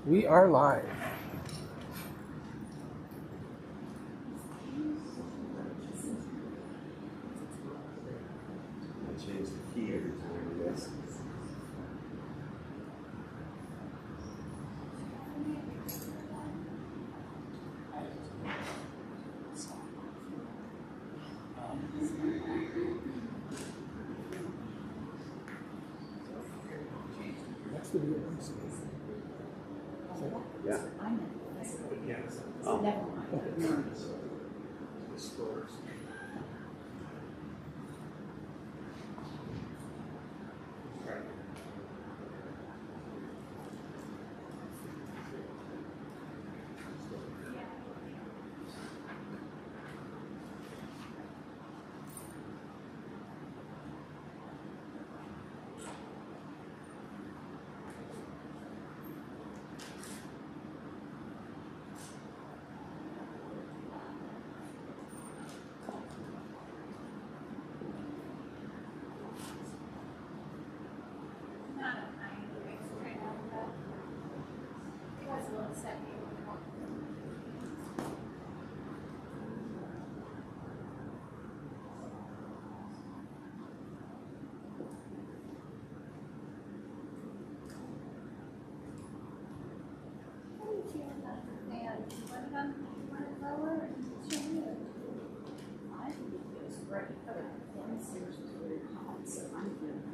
We are live. I change the key every time, I guess. That's the real one. Yeah. Oh, never mind.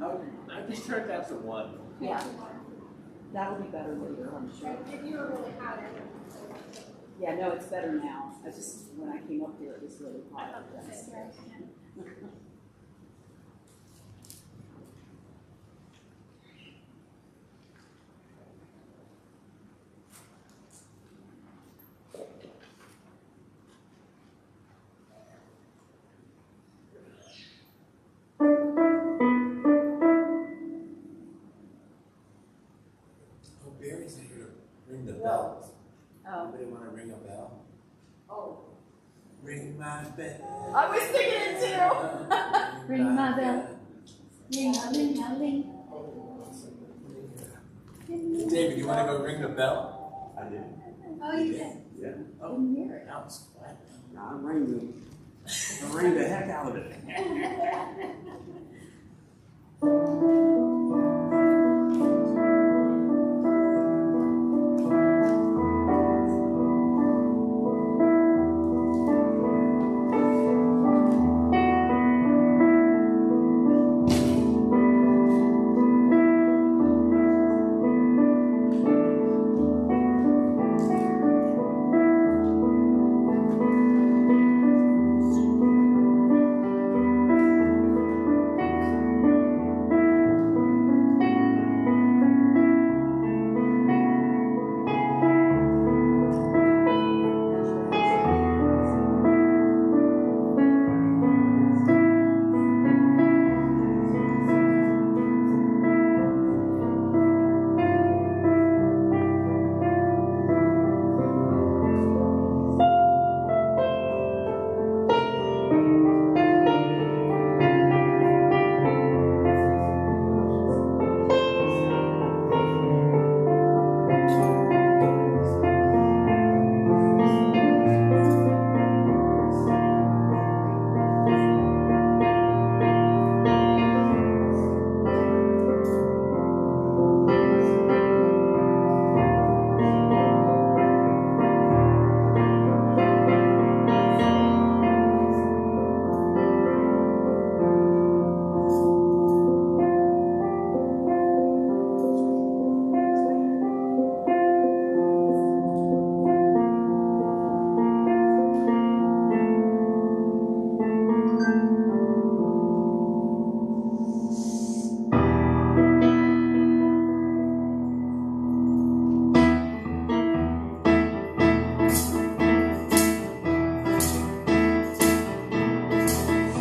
Oh, I just turned that to 1. Yeah, that'll be better later, I'm sure. You were really hot. Yeah, no, it's better now. I just, when I came up here, it was really hot. Oh, Barry's not here to ring the bell. Oh. Anybody want to ring a bell? Oh. Ring my bell. I was thinking it too. Ring my bell. Ring a ling a ling. David, you want to go ring the bell? I did. Oh, you did? Yeah. Oh, Didn't hear it. that was quiet. No, I rang the heck out of it.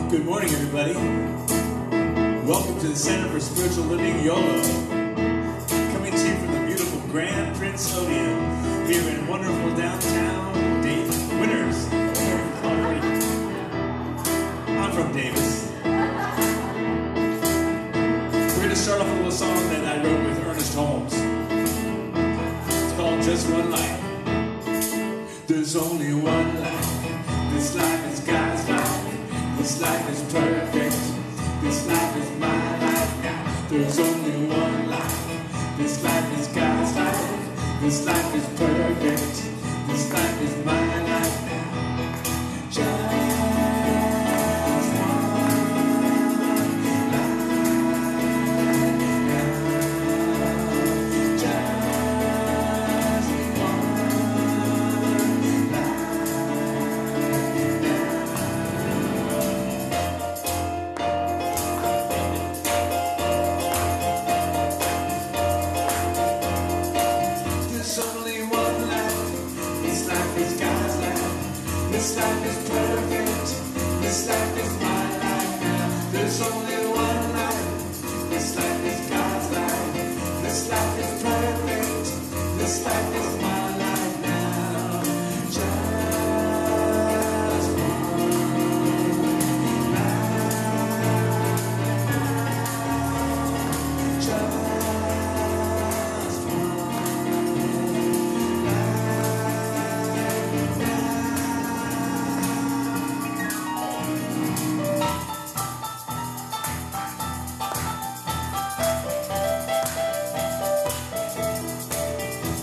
Good morning, everybody. Welcome to the Center for Spiritual Living, Yolo. Coming to you from the beautiful Grand Prince Odeon here in wonderful downtown Winters, California. I'm from Davis. We're going to start off with a little song that I wrote with Ernest Holmes. It's called just one life. There's only one life. This life is God's life. This life is perfect. This life is my life now. There's only one life. This life is God's life. This life is perfect. This life is my life now. Just one life now. Just one life There's only one life. This life is God's life. This life is perfect. This life is my life now. There's only one life. This life is God's life. This life is perfect. This life is my life now. Just one life. Just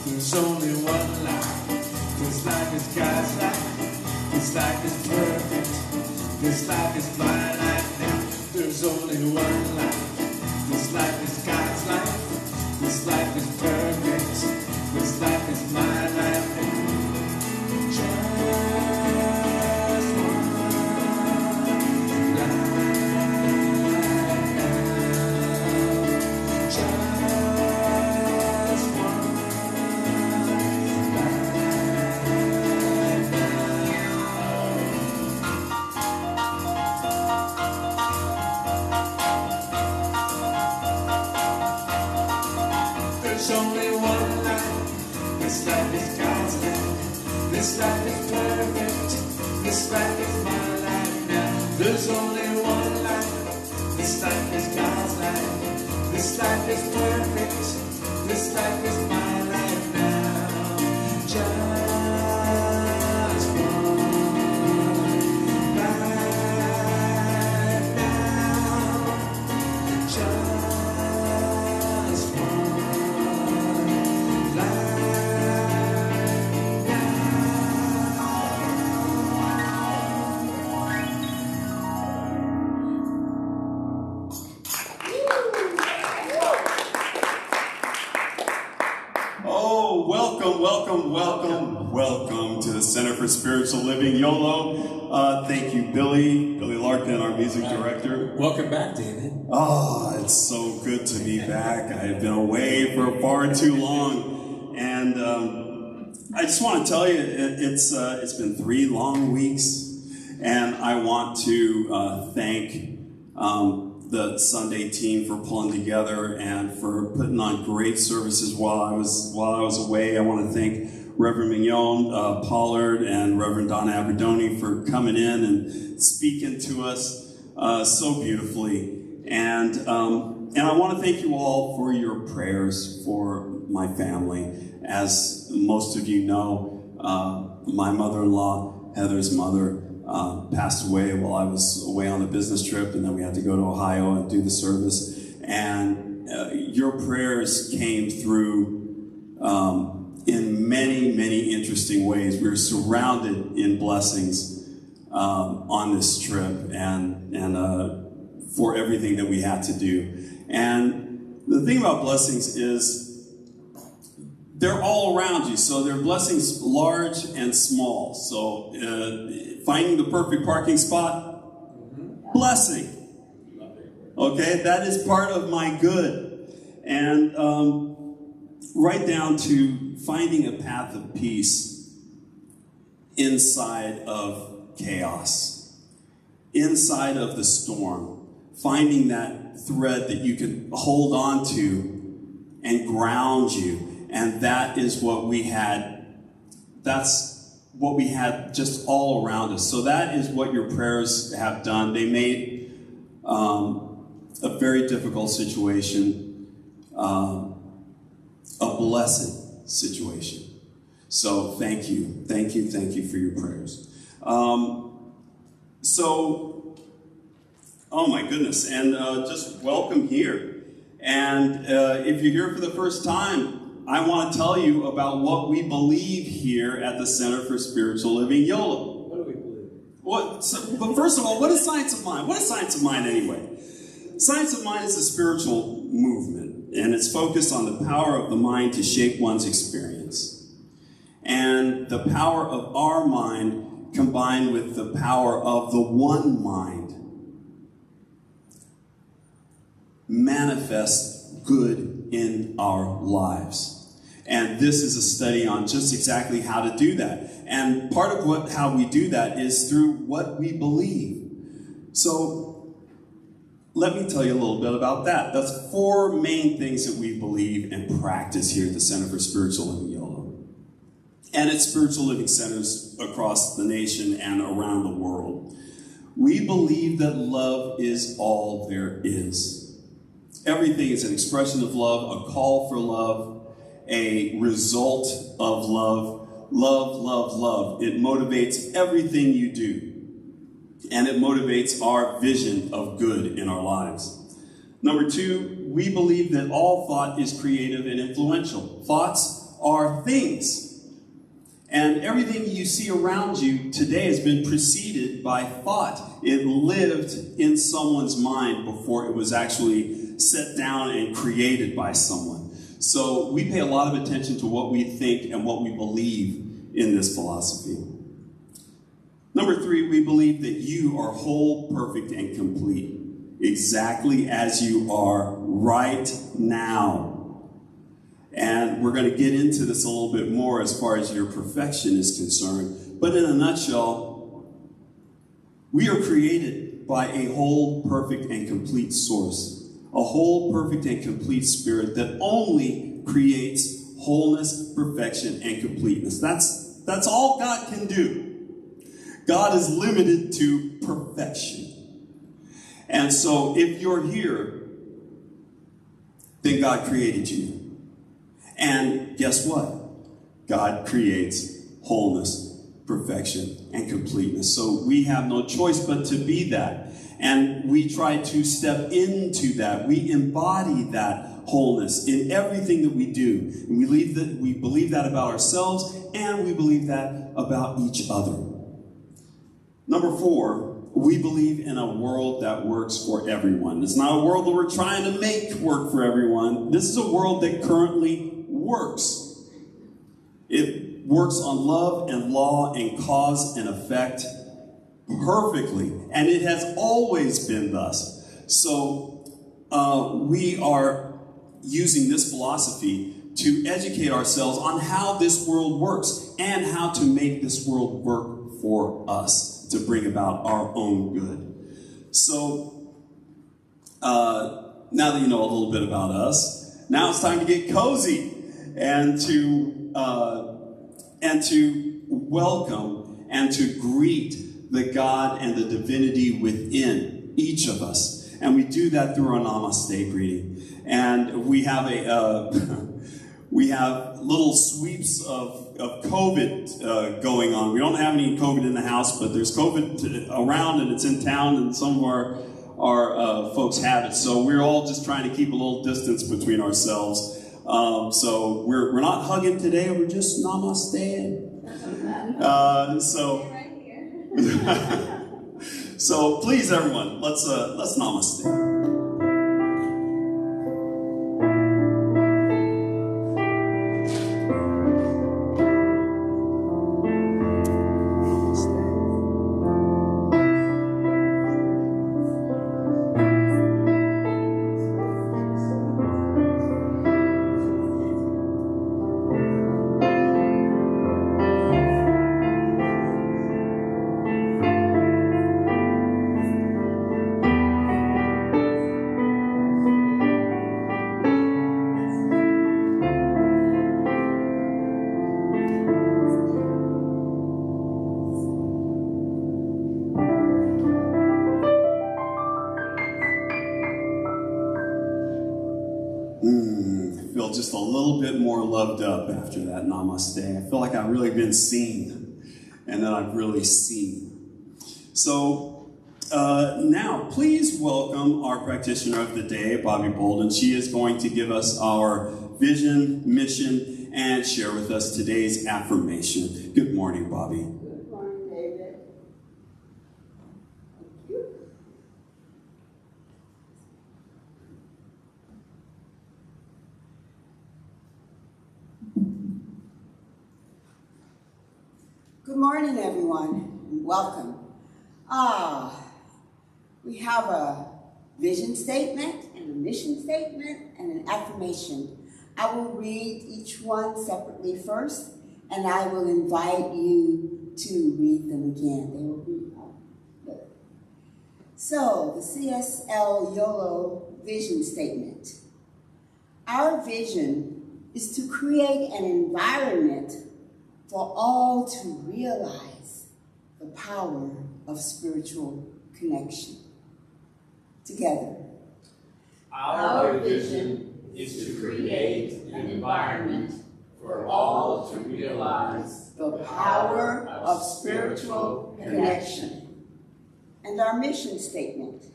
There's only one life. This life is God's life. This life is perfect. This life is my life now. There's only one life. This life is God's life. This life is perfect. This life is my life now. Just one life now. Just one. There's only one life. This life is God's life. This life is perfect. This life is my life now. There's only one life. This life is God's life. This life is perfect. This life is my life now. Just one life now. Just one life Oh, welcome to the Center for Spiritual Living, Yolo. Thank you, Billy Larkin, our music director. Welcome back, David. Oh, it's so good to be back. I've been away for far too long, and I just want to tell you, it's been 3 long weeks, and I want to thank the Sunday team for pulling together and for putting on great services while I was away. I want to thank Reverend Mignon Pollard and Reverend Donna Aberdoni for coming in and speaking to us so beautifully. And I want to thank you all for your prayers for my family. As most of you know, my mother-in-law, Heather's mother, passed away while I was away on a business trip, and then we had to go to Ohio and do the service. And your prayers came through in many, many interesting ways. We were surrounded in blessings on this trip, and for everything that we had to do. And the thing about blessings is they're all around you. So there are blessings large and small. So finding the perfect parking spot, blessing. Okay, that is part of my good. And right down to finding a path of peace inside of chaos, inside of the storm, finding that thread that you can hold on to and ground you. And that is what we had. That's what we had just all around us. So that is what your prayers have done. They made a very difficult situation a blessed situation. So thank you for your prayers. Oh my goodness, and just welcome here. And if you're here for the first time, I want to tell you about what we believe here at the Center for Spiritual Living, Yolo. What do we believe? But first of all, what is science of mind? What is science of mind anyway? Science of mind is a spiritual movement, and it's focused on the power of the mind to shape one's experience. And the power of our mind combined with the power of the one mind manifest good in our lives. And this is a study on just exactly how to do that. And part of how we do that is through what we believe. So let me tell you a little bit about that. That's 4 main things that we believe and practice here at the Center for Spiritual Living, Yolo. And at spiritual living centers across the nation and around the world. We believe that love is all there is. Everything is an expression of love, a call for love, a result of love. Love, love, love. It motivates everything you do. And it motivates our vision of good in our lives. Number 2, we believe that all thought is creative and influential. Thoughts are things. And everything you see around you today has been preceded by thought. It lived in someone's mind before it was actually set down and created by someone. So we pay a lot of attention to what we think and what we believe in this philosophy. Number 3, we believe that you are whole, perfect, and complete, exactly as you are right now. And we're going to get into this a little bit more as far as your perfection is concerned. But in a nutshell, we are created by a whole, perfect, and complete source. A whole, perfect, and complete spirit that only creates wholeness, perfection, and completeness. That's all God can do. God is limited to perfection. And so if you're here, then God created you. And guess what? God creates wholeness, perfection, and completeness. So we have no choice but to be that. And we try to step into that. We embody that wholeness in everything that we do. And we believe that about ourselves, and we believe that about each other. Number 4, we believe in a world that works for everyone. It's not a world that we're trying to make work for everyone. This is a world that currently works. It works on love and law and cause and effect perfectly. And it has always been thus. So we are using this philosophy to educate ourselves on how this world works and how to make this world work for us to bring about our own good. So now that you know a little bit about us, now it's time to get cozy and to welcome and to greet the God and the divinity within each of us. And we do that through our Namaste greeting. And we have we have little sweeps of COVID going on. We don't have any COVID in the house, but there's COVID around and it's in town, and some of our folks have it. So we're all just trying to keep a little distance between ourselves. So we're not hugging today, we're just namasteing. So please, everyone, let's namaste. just a little bit more loved up after that namaste. I feel like I've really been seen, and that I've really seen. So now, please welcome our practitioner of the day, Bobby Bolden. She is going to give us our vision, mission, and share with us today's affirmation. Good morning, Bobby. Good morning, David. Thank you. Good morning, everyone, and welcome. We have a vision statement and a mission statement and an affirmation. I will read each one separately first, and I will invite you to read them again. They will be good. So, the CSL Yolo vision statement. Our vision is to create an environment for all to realize the power of spiritual connection. Together. Our vision is to create an environment for all to realize The power of spiritual connection. And our mission statement.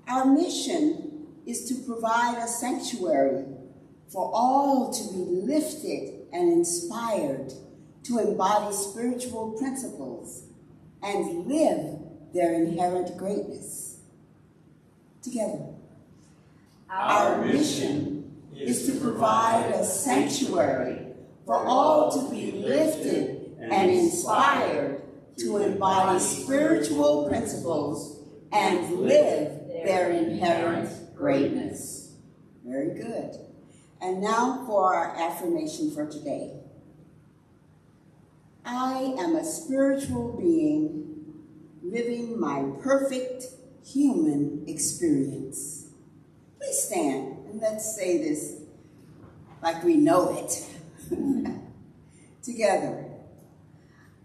Our mission is to provide a sanctuary for all to be lifted and inspired to embody spiritual principles and live their inherent greatness. Together. Our mission is to provide a sanctuary for all to be lifted and inspired to embody spiritual principles and live their inherent greatness. Very good. And now for our affirmation for today. I am a spiritual being living my perfect human experience. Please stand and let's say this like we know it. Together.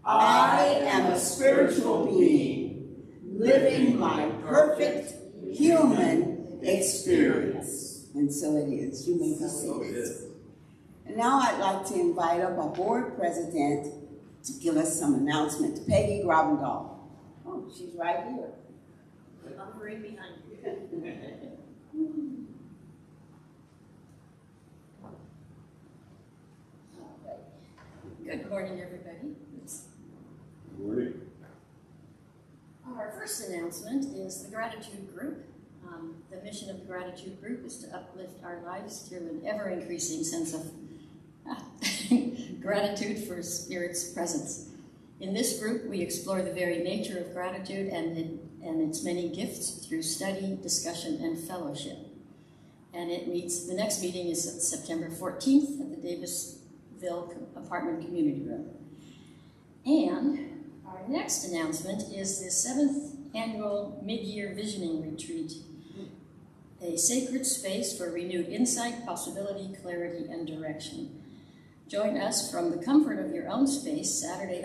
I am a spiritual being living my perfect human experience. And so it is. You may be seated. And now I'd like to invite up our board president to give us some announcement. Peggy Grobendal. Oh, she's right here. I'm right behind you. Good morning, everybody. Good morning. Our first announcement is the Gratitude Group. The mission of the Gratitude Group is to uplift our lives through an ever-increasing sense of gratitude for Spirit's presence. In this group, we explore the very nature of gratitude and its many gifts through study, discussion, and fellowship. And the next meeting is September 14th at the Davisville Apartment Community Room. And our next announcement is the 7th annual mid-year visioning retreat, a sacred space for renewed insight, possibility, clarity, and direction. Join us from the comfort of your own space Saturday,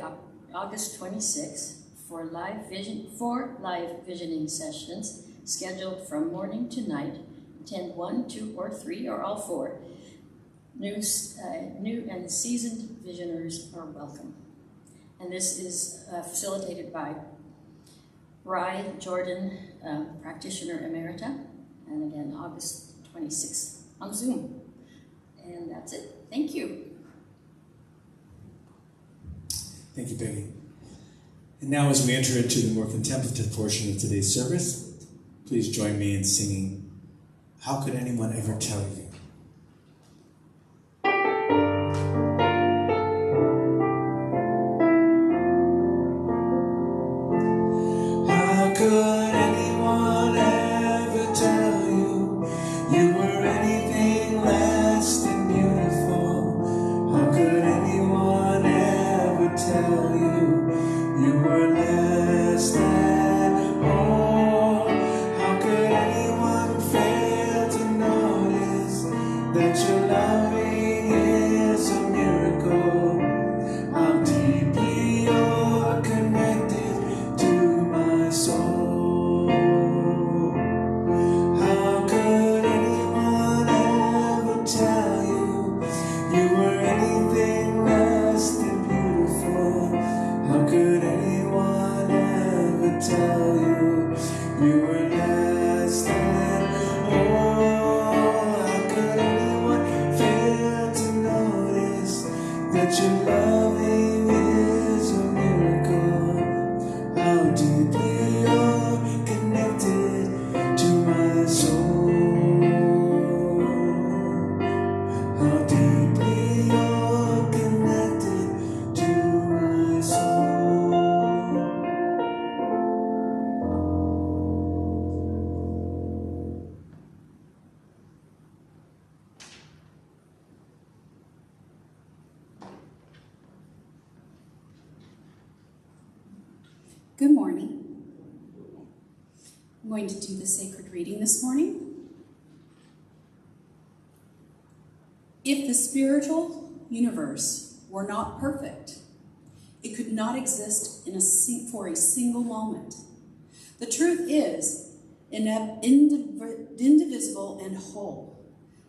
August 26th for live visioning sessions scheduled from morning to night. Attend 1, 2, or 3, or all 4. New and seasoned visioners are welcome. And this is facilitated by Rye Jordan, practitioner emerita, and again, August 26th on Zoom. And that's it. Thank you. Thank you, Peggy. And now as we enter into the more contemplative portion of today's service, please join me in singing, How Could Anyone Ever Tell You? How could anyone ever tell you you were anything less than beautiful? How could anyone ever tell you were less than whole? How could anyone fail to notice that your loving is a miracle. How deeply you're connected to my soul. How deeply you're connected to my soul. Good morning. I'm going to do the sacred reading this morning. If the spiritual universe were not perfect, it could not exist for a single moment. The truth is indivisible and whole.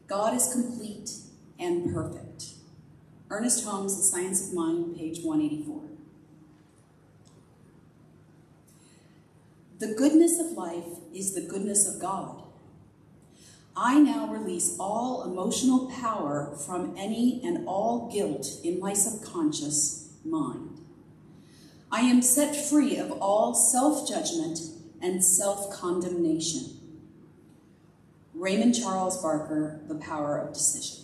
God is complete and perfect. Ernest Holmes, The Science of Mind, page 184. The goodness of life is the goodness of God. I now release all emotional power from any and all guilt in my subconscious mind. I am set free of all self-judgment and self-condemnation. Raymond Charles Barker, The Power of Decision.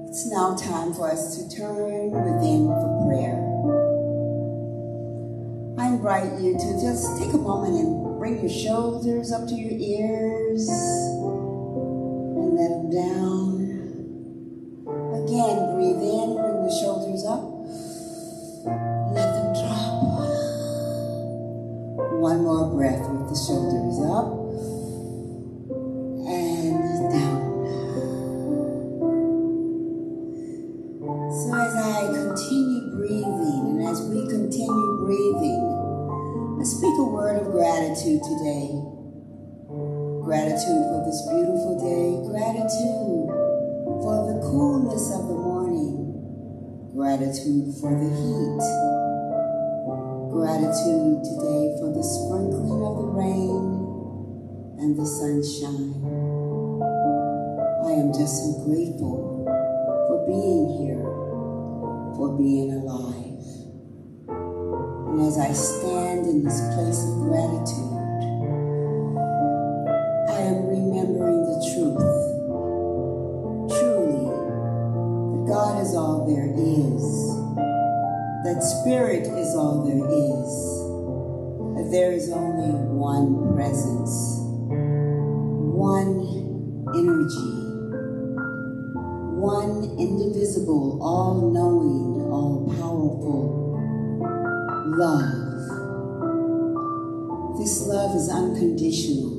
It's now time for us to turn within for prayer. I invite you to just take a moment and bring your shoulders up to your ears and let them down. Again, breathe in, bring the shoulders up, let them drop. One more breath with the shoulders up and down. So as I continue breathing, and as we continue breathing, I speak a word of gratitude today. Gratitude for this beautiful day. Gratitude for the coolness of the morning. Gratitude for the heat. Gratitude today for the sprinkling of the rain and the sunshine. I am just so grateful for being here, for being alive. And as I stand in this place of gratitude, I am remembering the truth, truly, that God is all there is, that Spirit is all there is, that there is only one presence, one energy, one indivisible, all-knowing, all-powerful love. This love is unconditional.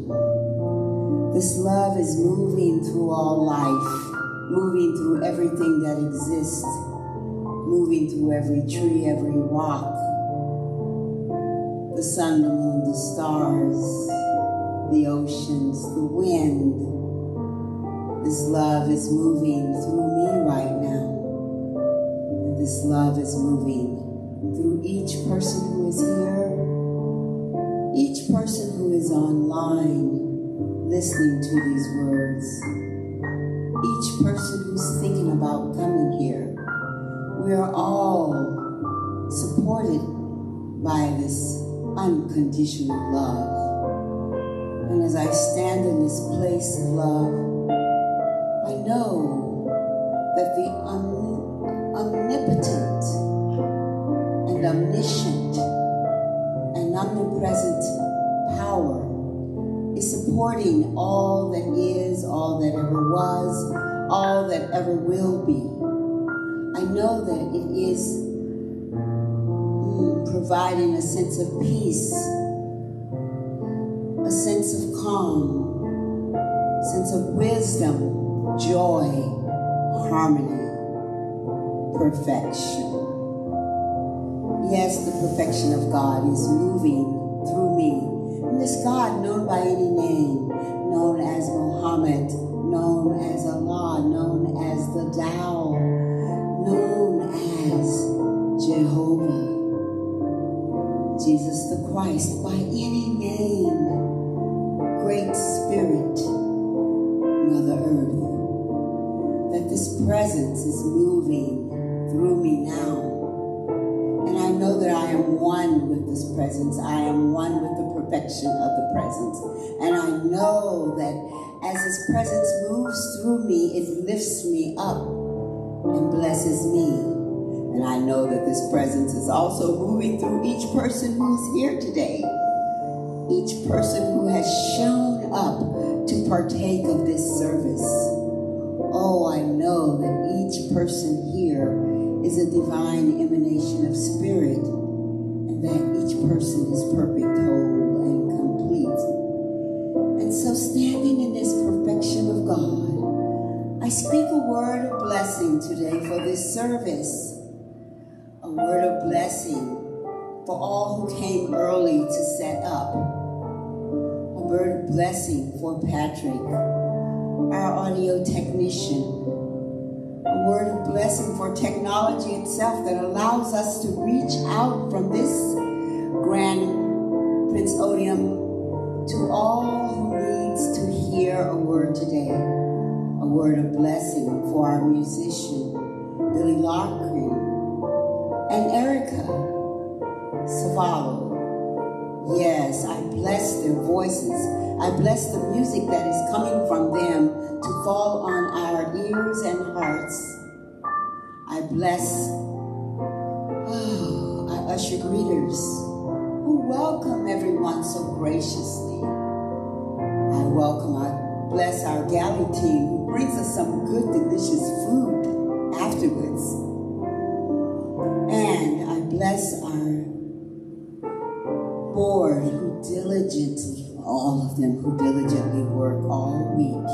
This love is moving through all life, moving through everything that exists, moving through every tree, every rock, the sun, the moon, the stars, the oceans, the wind. This love is moving through me right now. And this love is moving through each person who is here, each person who is online listening to these words, each person who's thinking about coming here. We are all supported by this unconditional love. And as I stand in this place of love, I know that the omnipotent and omniscient and omnipresent power is supporting all that is, all that ever was, all that ever will be. I know that it is providing a sense of peace, a sense of calm, a sense of wisdom, joy, harmony, perfection. Yes, the perfection of God is moving through me. And this God known by any name, known as Muhammad, known as Allah, known as the Tao, known as Jehovah, Jesus the Christ, by any name, Great Spirit, Mother Earth, that this presence is moving through me now. And I know that I am one with this presence. I am one with the perfection of the presence. And I know that as this presence moves through me, it lifts me up and blesses me. And I know that this presence is also moving through each person who's here today. Each person who has shown up to partake of this service. Oh, I know that each person here is a divine emanation of spirit, and that each person is perfect, whole, and complete. And so, standing in this perfection of God, I speak a word of blessing today for this service. A word of blessing for all who came early to set up. A word of blessing for Patrick, our audio technician. A word of blessing for technology itself that allows us to reach out from this Grand Prince Odium to all who needs to hear a word today. A word of blessing for our musician, Billy Lockren, and Erica Savalo. Yes, I bless their voices. I bless the music that is coming from them to fall on our ears and hearts. I bless our usher greeters who welcome everyone so graciously. I bless our galley team who brings us some good, delicious food afterwards. And I bless our board who diligently, all of them who diligently work all week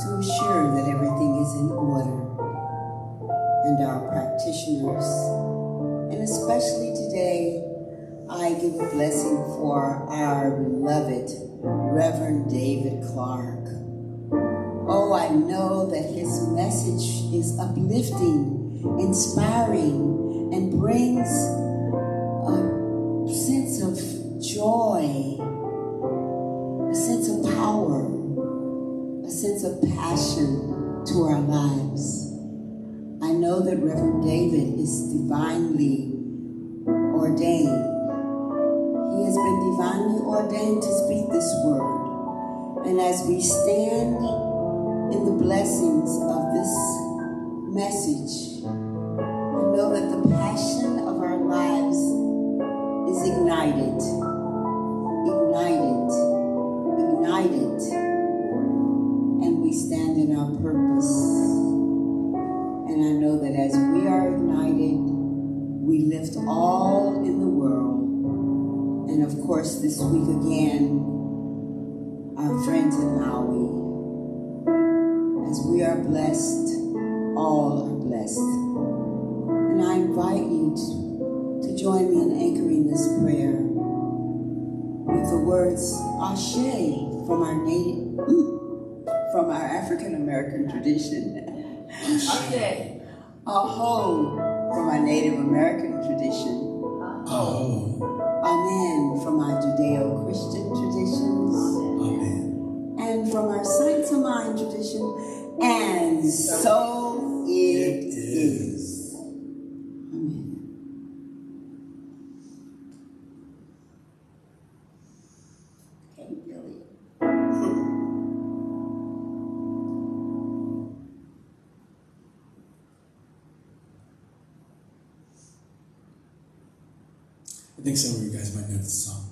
to assure that everything is in order, and our practitioners. And especially today, I give a blessing for our beloved Reverend David Clark. Oh, I know that his message is uplifting, inspiring, and brings a sense of joy, a sense of power, a sense of passion to our lives. I know that Reverend David is divinely ordained. He has been divinely ordained to speak this word. And as we stand in the blessings of this message, I know that the passion of our lives is ignited, and we stand in our purpose. And I know that as we are ignited, we lift all in the world. And of course, this week again, our friends in Maui. As we are blessed, all are blessed. And I invite you to join me in anchoring this prayer with the words Ashe from our African American tradition. Ashe. Aho from our Native American tradition. Oh, Amen from our Judeo-Christian traditions. amen. And from our Science of Mind tradition. And so it is. Amen. Okay, Billy. I think some of you guys might know this song.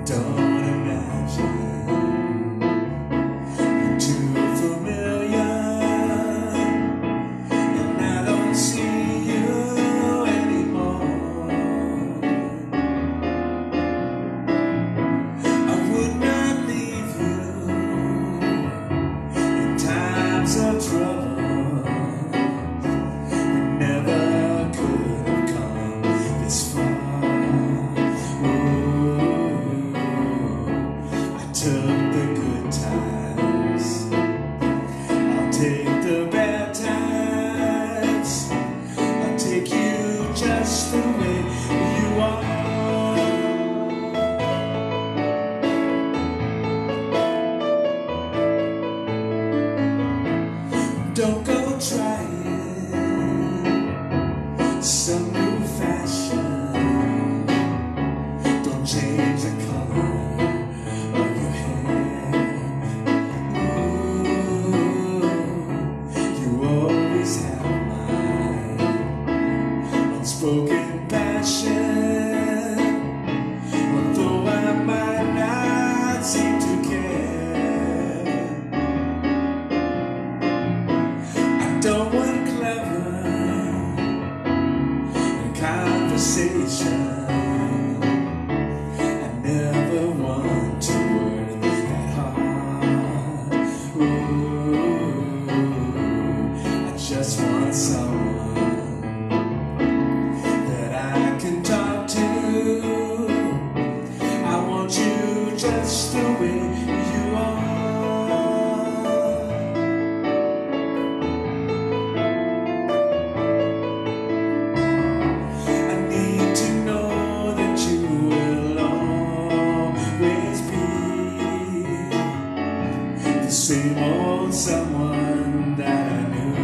Don't imagine took the good times. I'll take the bad times. I'll take you just the way you are. Don't go trying some new fashion. Don't change the color of your hair. Ooh, you always have my unspoken passion. Although I might not seem to care, I don't want clever conversation. I never want to work that hard. Ooh, I just want someone that I can talk to. I want you just the way you are. I need to know that you will always be the same old someone that I knew.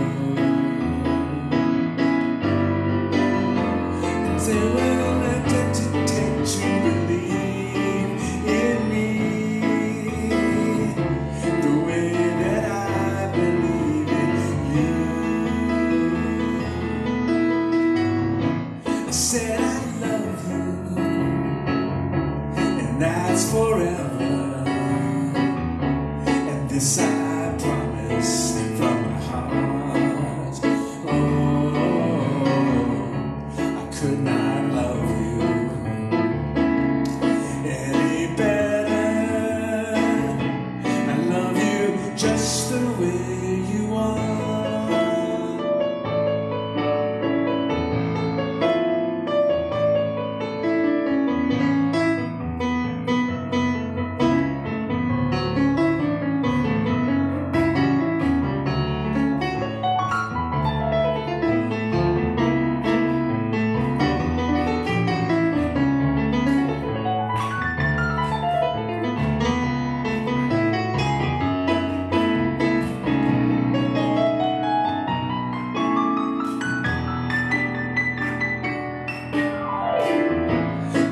They will hesitate to believe in me the way that I believe in you. I said I love you, and that's forever. And this I promise from my heart. Oh, I could not love you any better. I love you just the way you are.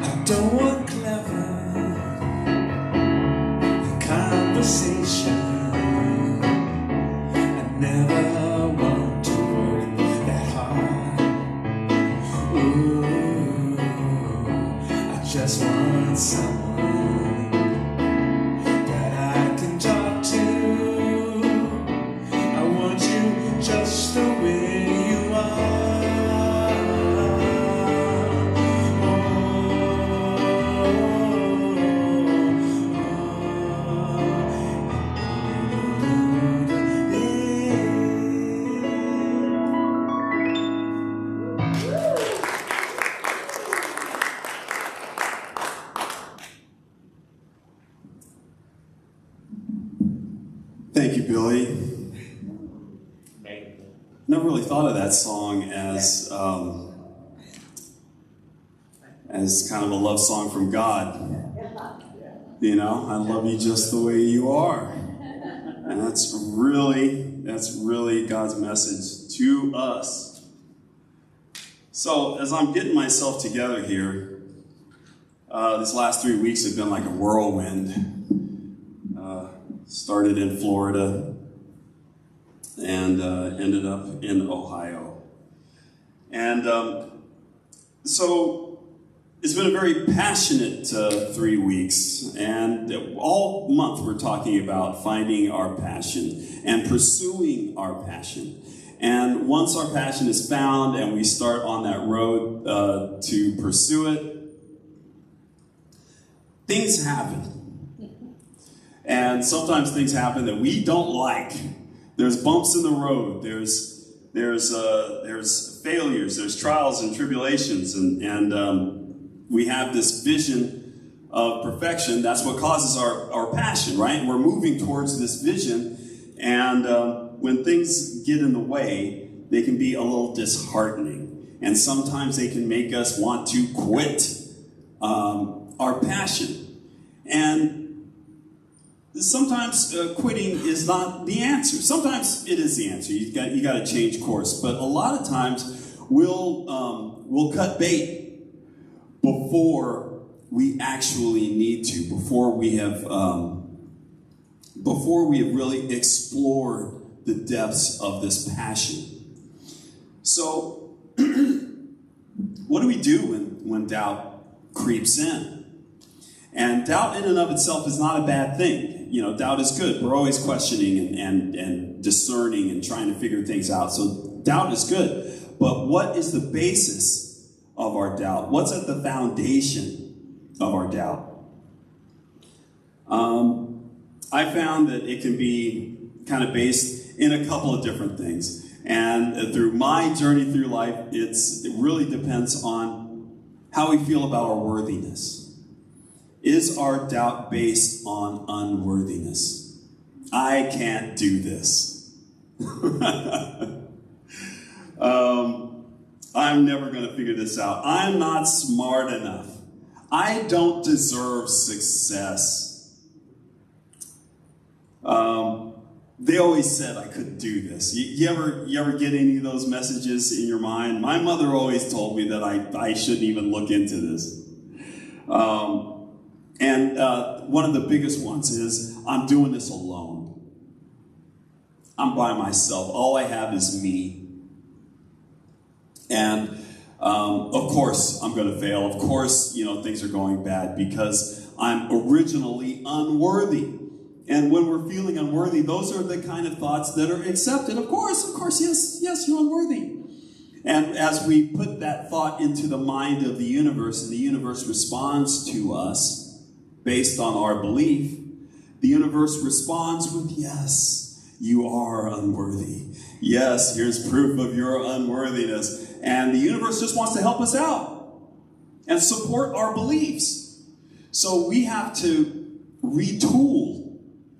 I don't want clever conversation. I never want to work that hard. Ooh, I just want someone that I can talk to. I want you just the way you are. Thank you, Billy. Never really thought of that song as kind of a love song from God. You know, I love you just the way you are. And that's really God's message to us. So as I'm getting myself together here, these last 3 weeks have been like a whirlwind. Started in Florida and ended up in Ohio. And so it's been a very passionate 3 weeks. And all month we're talking about finding our passion and pursuing our passion. And once our passion is found and we start on that road to pursue it, things happen. And sometimes things happen that we don't like. There's bumps in the road. There's failures. There's trials and tribulations, and we have this vision of perfection, that's what causes our passion, right? We're moving towards this vision, and when things get in the way, they can be a little disheartening, and sometimes they can make us want to quit our passion. And sometimes quitting is not the answer. Sometimes it is the answer. You got to change course. But a lot of times we'll cut bait before we actually need to, before we have really explored the depths of this passion. So, what do we do when doubt creeps in? And doubt in and of itself is not a bad thing. You know, doubt is good. We're always questioning and discerning and trying to figure things out. So doubt is good. But what is the basis of our doubt? What's at the foundation of our doubt? I found that it can be kind of based in a couple of different things. And through my journey through life, it really depends on how we feel about our worthiness. Is our doubt based on unworthiness? I can't do this. I'm never going to figure this out. I'm not smart enough. I don't deserve success. They always said I couldn't do this. You ever get any of those messages in your mind? My mother always told me that I shouldn't even look into this. And one of the biggest ones is, I'm doing this alone. I'm by myself. All I have is me. And of course, I'm going to fail. Of course, things are going bad because I'm originally unworthy. And when we're feeling unworthy, those are the kind of thoughts that are accepted. Of course, yes, you're unworthy. And as we put that thought into the mind of the universe, and the universe responds to us based on our belief, the universe responds with, yes, you are unworthy. Yes, here's proof of your unworthiness. And the universe just wants to help us out and support our beliefs. So we have to retool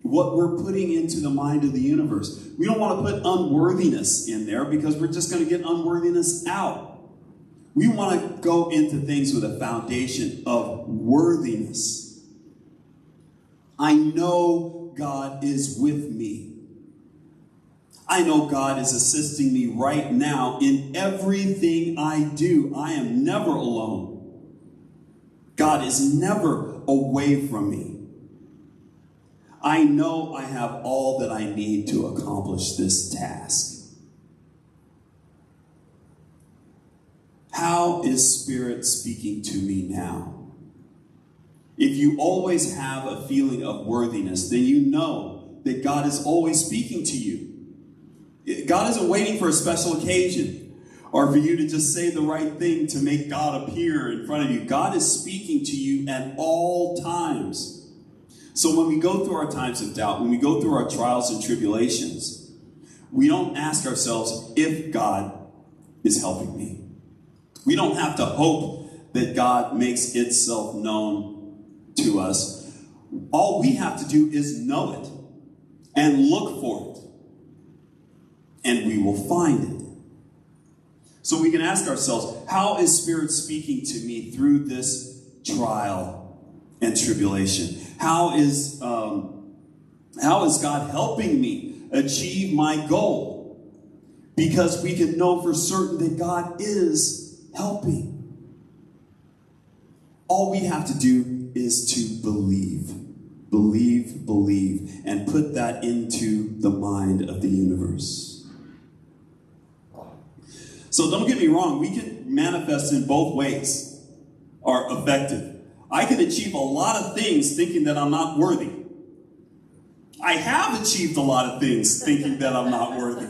what we're putting into the mind of the universe. We don't want to put unworthiness in there because we're just going to get unworthiness out. We want to go into things with a foundation of worthiness. I know God is with me. I know God is assisting me right now in everything I do. I am never alone. God is never away from me. I know I have all that I need to accomplish this task. How is Spirit speaking to me now? If you always have a feeling of worthiness, then you know that God is always speaking to you. God isn't waiting for a special occasion or for you to just say the right thing to make God appear in front of you. God is speaking to you at all times. So when we go through our times of doubt, when we go through our trials and tribulations, we don't ask ourselves if God is helping me. We don't have to hope that God makes itself known to us. All we have to do is know it and look for it, and we will find it. So we can ask ourselves, how is Spirit speaking to me through this trial and tribulation? How is God helping me achieve my goal? Because we can know for certain that God is helping. All we have to do is to believe. Believe, and put that into the mind of the universe. So don't get me wrong, we can manifest in both ways, are effective. I can achieve a lot of things thinking that I'm not worthy. I have achieved a lot of things thinking that I'm not worthy.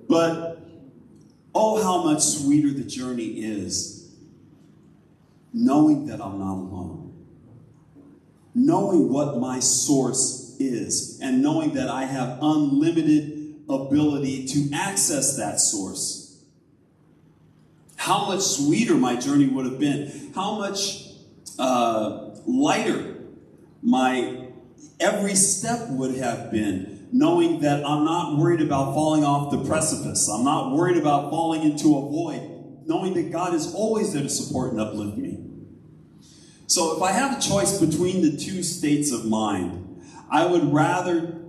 But, oh, how much sweeter the journey is knowing that I'm not alone. Knowing what my source is and knowing that I have unlimited ability to access that source. How much sweeter my journey would have been. How much lighter my every step would have been, knowing that I'm not worried about falling off the precipice. I'm not worried about falling into a void, knowing that God is always there to support and uplift me. So if I have a choice between the two states of mind, I would rather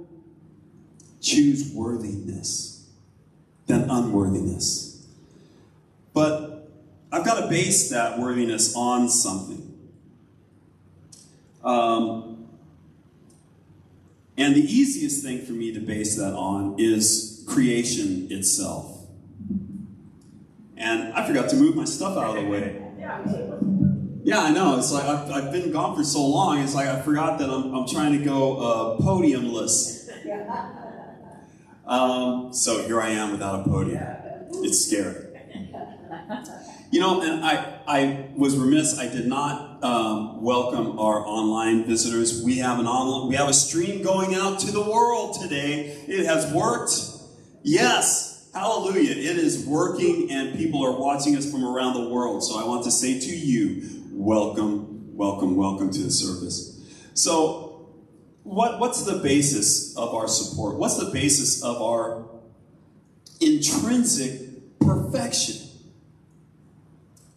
choose worthiness than unworthiness. But I've got to base that worthiness on something. And the easiest thing for me to base that on is creation itself. And I forgot to move my stuff out of the way. Yeah, I know. It's like I've been gone for so long. It's like I forgot that I'm trying to go podiumless. So here I am without a podium. It's scary. You know, and I was remiss. I did not welcome our online visitors. We have a stream going out to the world today. It has worked. Yes, hallelujah. It is working, and people are watching us from around the world. So I want to say to you, welcome, welcome, welcome to the service. So, what's the basis of our support? What's the basis of our intrinsic perfection?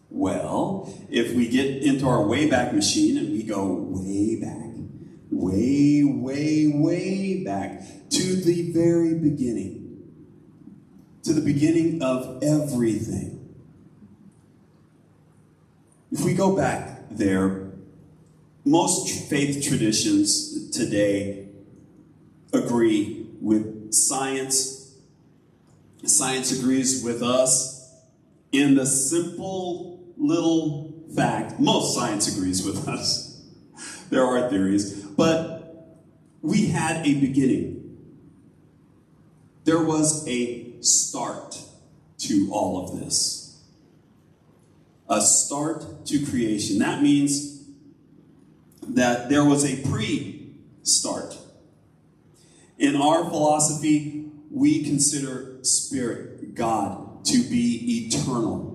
Well, if we get into our Wayback Machine and we go way back, way, way, way back to the very beginning, to the beginning of everything. If we go back there, most faith traditions today agree with science. Science agrees with us in the simple little fact. Most science agrees with us. There are theories, but we had a beginning. There was a start to all of this. A start to creation. That means that there was a pre-start. In our philosophy, we consider Spirit, God, to be eternal.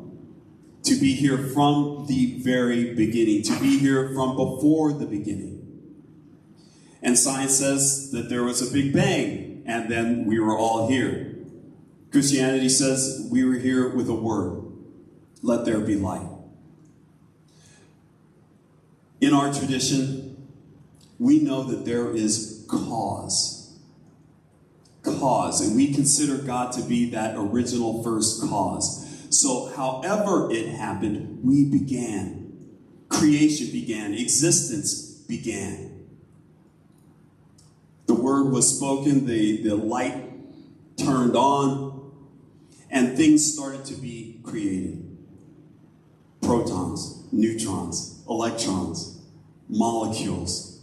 To be here from the very beginning. To be here from before the beginning. And science says that there was a Big Bang, and then we were all here. Christianity says we were here with a word. Let there be light. In our tradition, we know that there is cause. Cause. And we consider God to be that original first cause. So however it happened, we began. Creation began. Existence began. The word was spoken, the light turned on, and things started to be created. Protons, neutrons, electrons, molecules.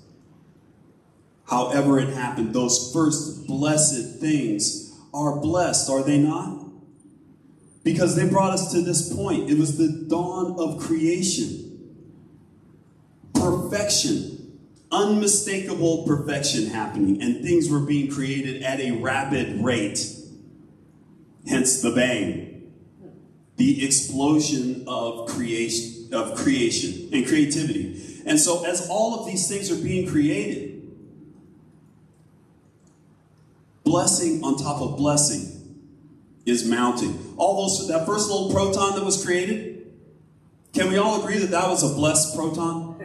However it happened, those first blessed things are blessed, are they not? Because they brought us to this point. It was the dawn of creation. Perfection. Unmistakable perfection happening. And things were being created at a rapid rate. Hence the bang. The explosion of creation and creativity. And so as all of these things are being created, blessing on top of blessing is mounting. That first little proton that was created, can we all agree that that was a blessed proton?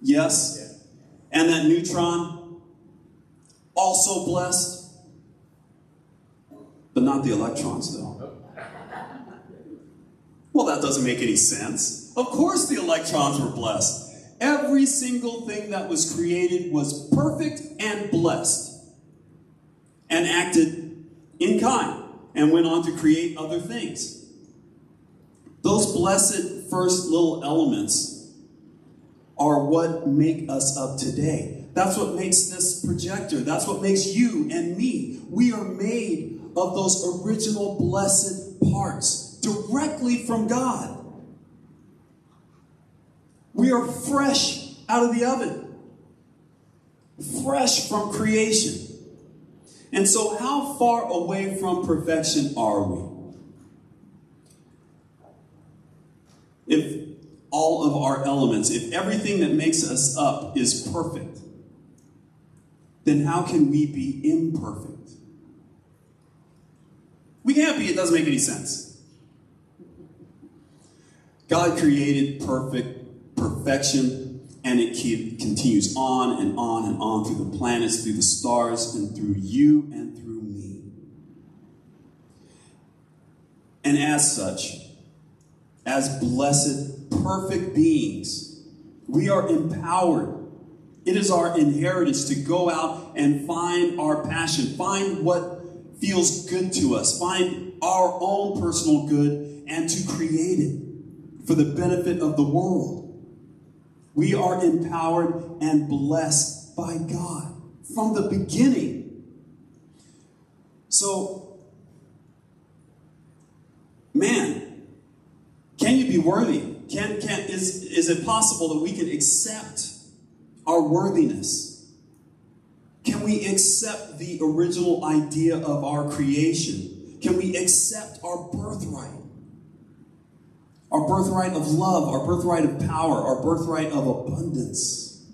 Yes. And that neutron, also blessed, but not the electrons though. Well, that doesn't make any sense. Of course the electrons were blessed. Every single thing that was created was perfect and blessed and acted in kind, and went on to create other things. Those blessed first little elements are what make us up today. That's what makes this projector. That's what makes you and me. We are made of those original blessed parts, directly from God. We are fresh out of the oven. Fresh from creation. And so how far away from perfection are we? If all of our elements, if everything that makes us up is perfect, then how can we be imperfect? We can't be. It doesn't make any sense. God created perfection, and it continues on and on and on through the planets, through the stars, and through you and through me. And as such, as blessed, perfect beings, we are empowered. It is our inheritance to go out and find our passion, find what feels good to us, find our own personal good, and to create it for the benefit of the world. We are empowered and blessed by God from the beginning. So, man, can you be worthy? Is it possible that we can accept our worthiness? Can we accept the original idea of our creation? Can we accept our birthright? Our birthright of love, our birthright of power, our birthright of abundance.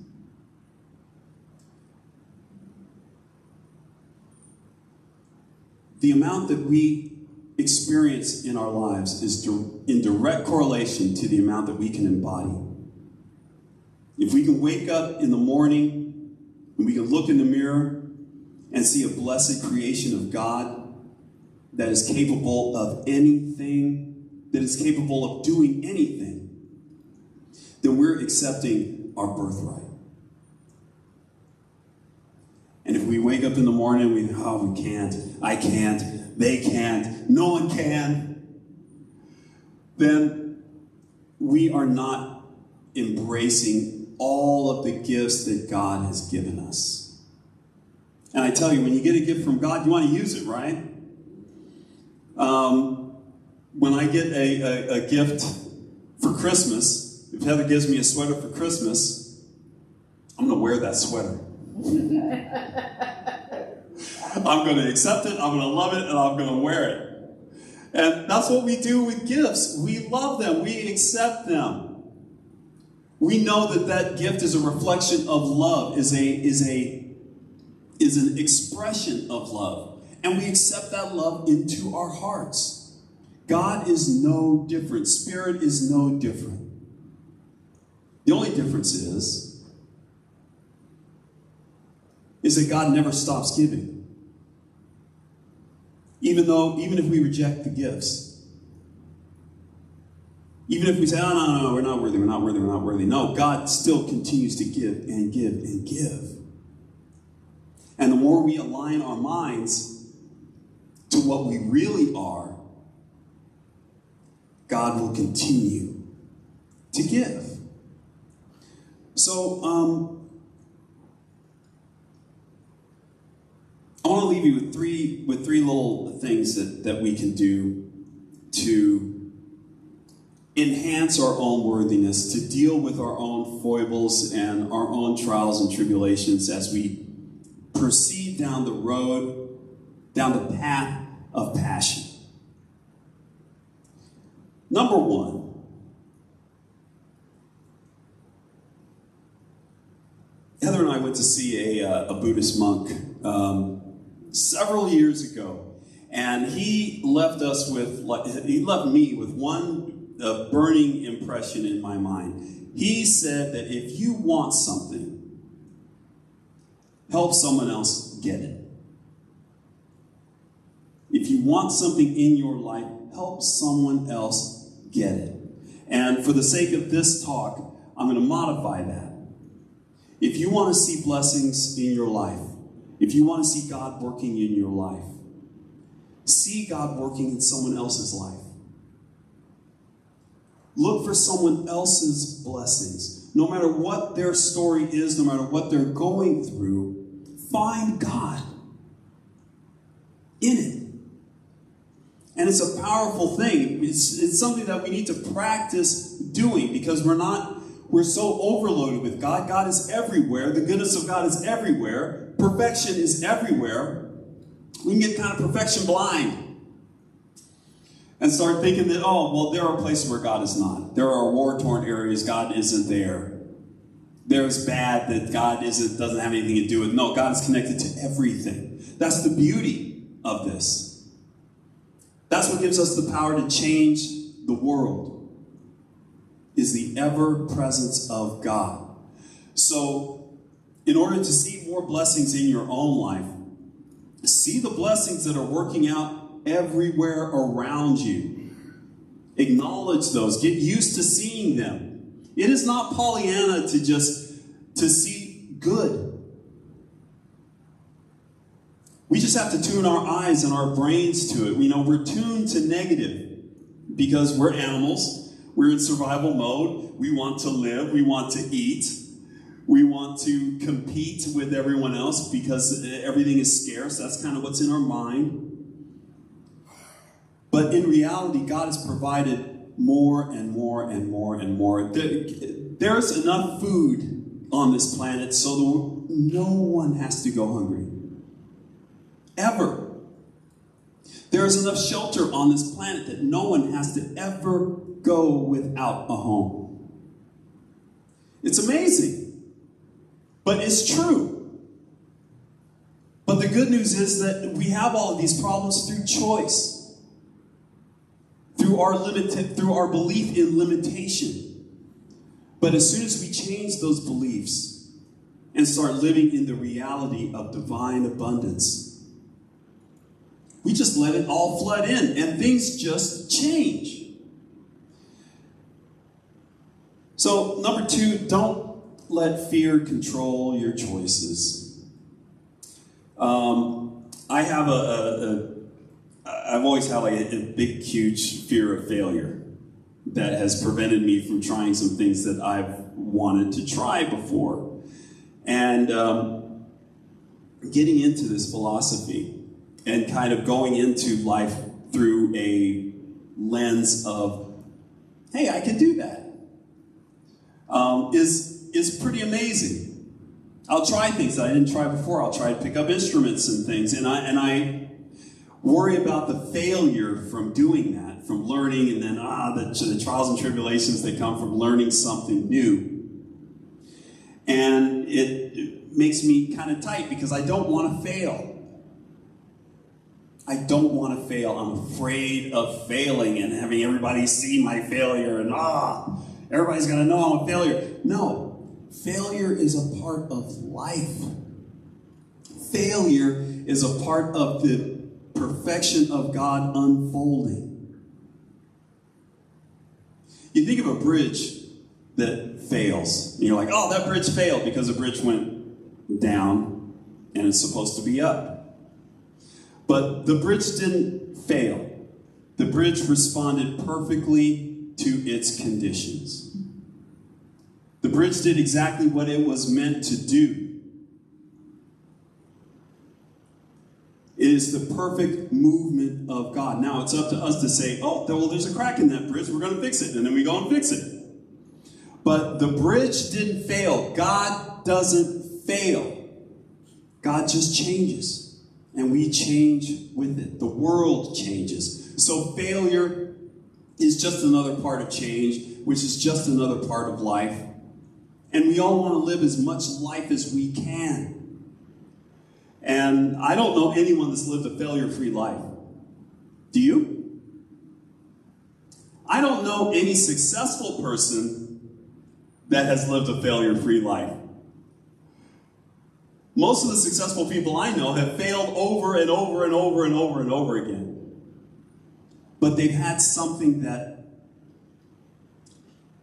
The amount that we experience in our lives is in direct correlation to the amount that we can embody. If we can wake up in the morning and we can look in the mirror and see a blessed creation of God that is capable of anything, that is capable of doing anything, then we're accepting our birthright. And if we wake up in the morning and we can't, I can't, they can't, no one can, then we are not embracing all of the gifts that God has given us. And I tell you, when you get a gift from God, you want to use it, right? When I get a gift for Christmas, if Heather gives me a sweater for Christmas, I'm going to wear that sweater. I'm going to accept it, I'm going to love it, and I'm going to wear it. And that's what we do with gifts. We love them. We accept them. We know that that gift is a reflection of love, is an expression of love. And we accept that love into our hearts. God is no different. Spirit is no different. The only difference is that God never stops giving. Even if we reject the gifts. Even if we say, oh, no, we're not worthy, we're not worthy, we're not worthy. No, God still continues to give and give and give. And the more we align our minds to what we really are, God will continue to give. So, I want to leave you with three little things that we can do to enhance our own worthiness, to deal with our own foibles and our own trials and tribulations as we proceed down the road, down the path of passion. Number one, Heather and I went to see a Buddhist monk several years ago, and he left me with one burning impression in my mind. He said that if you want something, help someone else get it. If you want something in your life, help someone else get it. And for the sake of this talk, I'm going to modify that. If you want to see blessings in your life, if you want to see God working in your life, see God working in someone else's life. Look for someone else's blessings. No matter what their story is, no matter what they're going through, find God in it. And it's a powerful thing. It's something that we need to practice doing because we're so overloaded with God. God is everywhere. The goodness of God is everywhere. Perfection is everywhere. We can get kind of perfection blind. and start thinking that, oh, well, there are places where God is not. There are war-torn areas God isn't there. There's bad that God doesn't have anything to do with. No, God is connected to everything. That's the beauty of this. That's what gives us the power to change the world, is the ever-presence of God. So, in order to see more blessings in your own life, see the blessings that are working out everywhere around you. Acknowledge those. Get used to seeing them. It is not Pollyanna to see good. We just have to tune our eyes and our brains to it. We're tuned to negative because we're animals. We're in survival mode. We want to live. We want to eat. We want to compete with everyone else because everything is scarce. That's kind of what's in our mind. But in reality, God has provided more and more and more and more. There's enough food on this planet so no one has to go hungry. Ever. There's enough shelter on this planet that no one has to ever go without a home. It's amazing. But it's true. But the good news is that we have all of these problems through choice. Through our belief in limitation. But as soon as we change those beliefs and start living in the reality of divine abundance, we just let it all flood in and things just change. So, number 2, don't let fear control your choices. I've always had a big, huge fear of failure that has prevented me from trying some things that I've wanted to try before. And getting into this philosophy and kind of going into life through a lens of, hey, I can do that, is pretty amazing. I'll try things that I didn't try before. I'll try to pick up instruments and things, and I worry about the failure from doing that, from learning, and then the trials and tribulations that come from learning something new. And it makes me kind of tight because I don't want to fail. I don't want to fail. I'm afraid of failing and having everybody see my failure and everybody's going to know I'm a failure. No, failure is a part of life. Failure is a part of the perfection of God unfolding. You think of a bridge that fails, and you're like, oh, that bridge failed because the bridge went down and it's supposed to be up. But the bridge didn't fail. The bridge responded perfectly to its conditions. The bridge did exactly what it was meant to do. It is the perfect movement of God. Now, it's up to us to say, oh, well, there's a crack in that bridge. We're going to fix it. And then we go and fix it. But the bridge didn't fail. God doesn't fail. God just changes. And we change with it. The world changes. So failure is just another part of change, which is just another part of life. And we all want to live as much life as we can. And I don't know anyone that's lived a failure-free life. Do you? I don't know any successful person that has lived a failure-free life. Most of the successful people I know have failed over and over and over and over and over again. But they've had something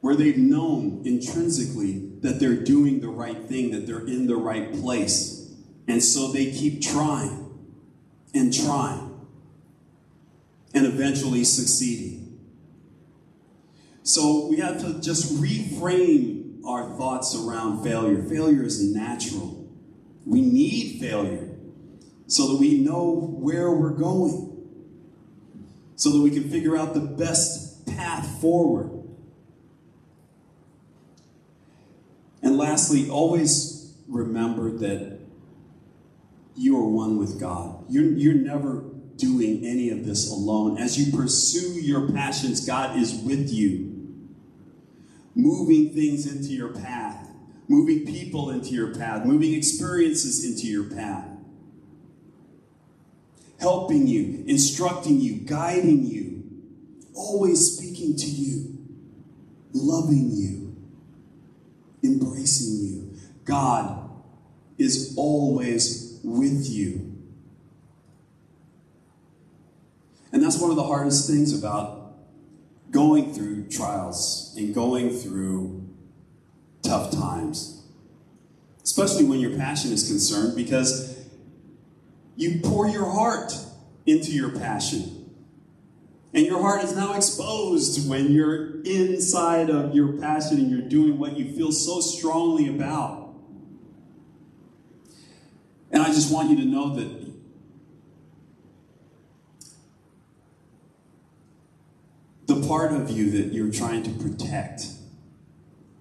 where they've known intrinsically that they're doing the right thing, that they're in the right place. And so they keep trying and trying and eventually succeeding. So we have to just reframe our thoughts around failure. Failure is natural. We need failure so that we know where we're going, so that we can figure out the best path forward. And lastly, always remember that you are one with God. You're never doing any of this alone. As you pursue your passions, God is with you, moving things into your path, moving people into your path, moving experiences into your path, helping you, instructing you, guiding you, always speaking to you, loving you, embracing you. God is always with you. And that's one of the hardest things about going through trials and going through tough times, especially when your passion is concerned, because you pour your heart into your passion. And your heart is now exposed when you're inside of your passion and you're doing what you feel so strongly about. And I just want you to know that the part of you that you're trying to protect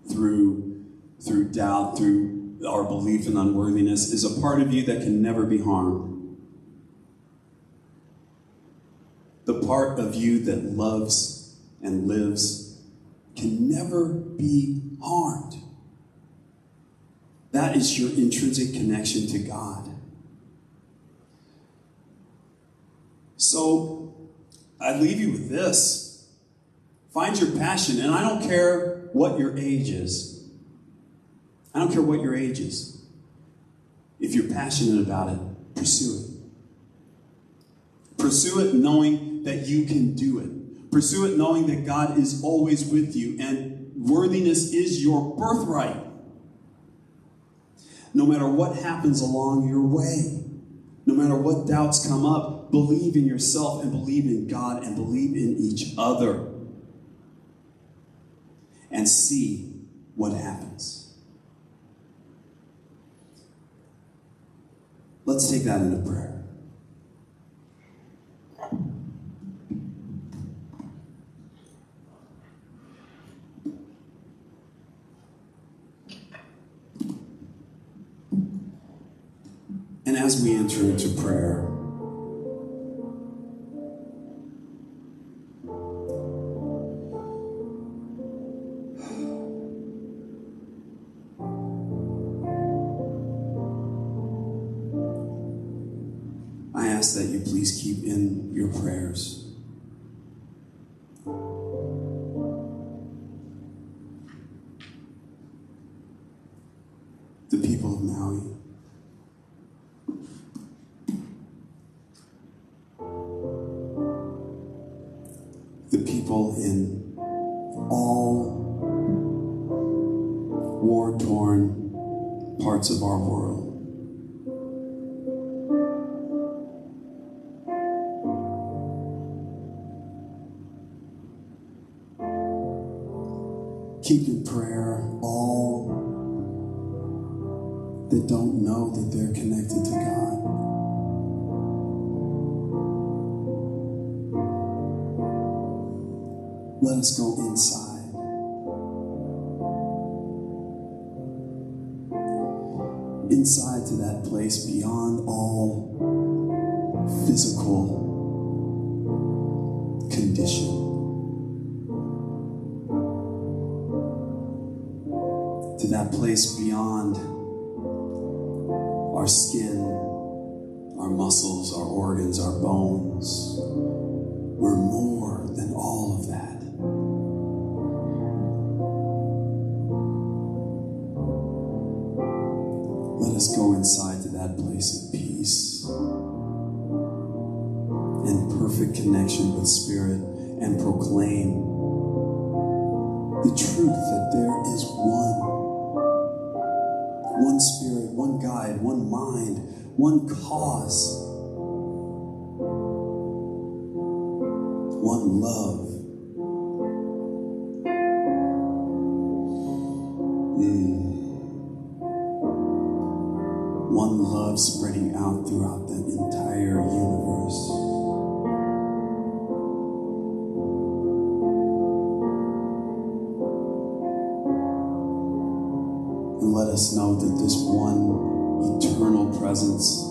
through doubt, through our belief in unworthiness, is a part of you that can never be harmed. The part of you that loves and lives can never be harmed. That is your intrinsic connection to God. So I leave you with this. Find your passion, and I don't care what your age is. I don't care what your age is. If you're passionate about it, pursue it. Pursue it knowing that you can do it. Pursue it knowing that God is always with you, and worthiness is your birthright. No matter what happens along your way, no matter what doubts come up, believe in yourself and believe in God and believe in each other. And see what happens. Let's take that into prayer. And as we enter into prayer, I ask that you please keep in your prayers the people of Maui, the people in all war-torn parts of our world. Keep in prayer all that don't know that they're connected to God. Let us go inside. Inside to that place beyond all physical condition. To that place beyond our skin, our muscles, our organs, our bones. We're more than all of that. Let us go inside to that place of peace and perfect connection with Spirit and proclaim the truth that there is one Spirit, one guide, one mind, one cause, one love. One love spreading out throughout the entire universe. And let us know that this one eternal presence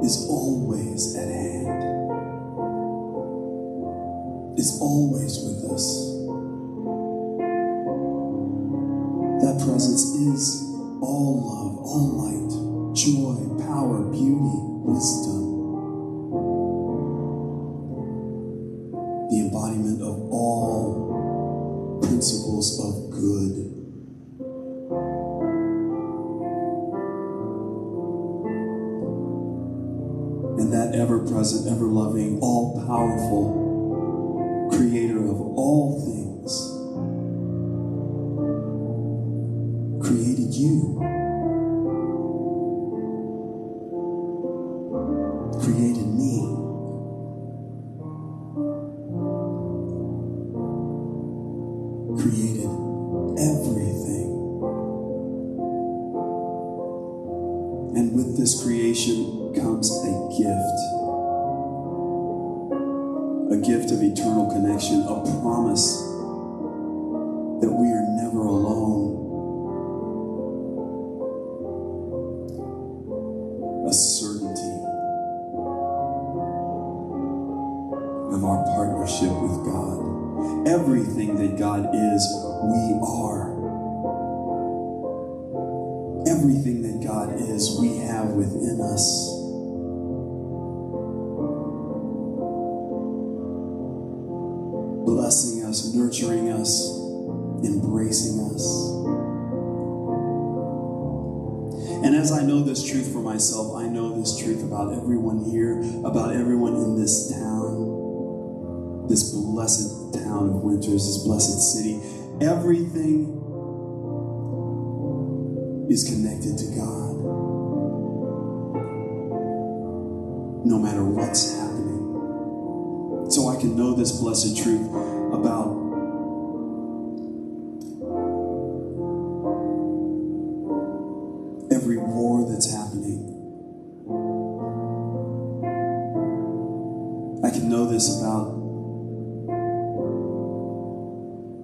is always at hand, is always with us. That presence is all love, all light, joy, power, beauty, wisdom. The embodiment of all principles of good. And that ever-present, ever-loving, all-powerful creator of all things created you, created me, created everything. And with this creation comes a gift of eternal connection, a promise that we are never alone, a certainty of our partnership with God. Everything that God is, we are. Everything that God is, we have within us. Blessing us, nurturing us, embracing us. And as I know this truth for myself, I know this truth about everyone here, about everyone in this town, this blessed town of Winters, this blessed city. Everything is connected to God. No matter what's happening. So I can know this blessed truth about every war that's happening. I can know this about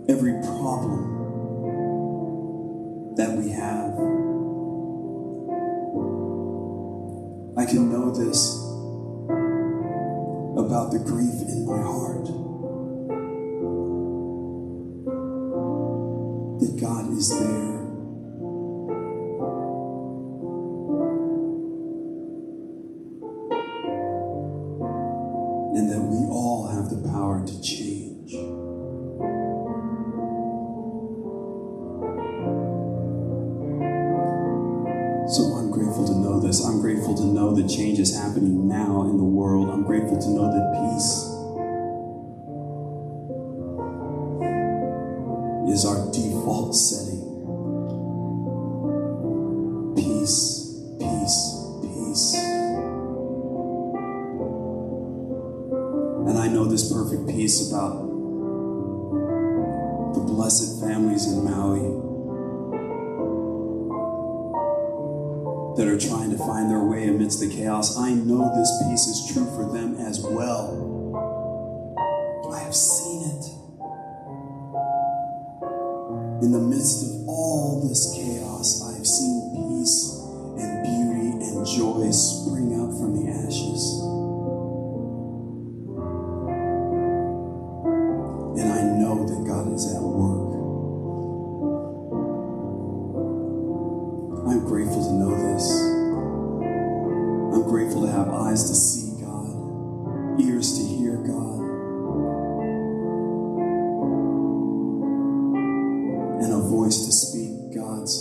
every problem that we have. I can know this about the grief in my heart. That God is there. And that we all have the power to change. So I'm grateful to know this. I'm grateful to know that change is happening now in the world. I'm grateful to know that peace is our default setting. Peace, peace, peace. And I know this perfect peace about the blessed families in Maui that are trying to find their way amidst the chaos. I know this peace is true for them as well. I have seen it. In the midst of all this chaos, I have seen peace and beauty and joy spring up from the ashes. And I know that God is at work. I'm grateful to know this. I'm grateful to have eyes to see God, ears to hear God, and a voice to speak God's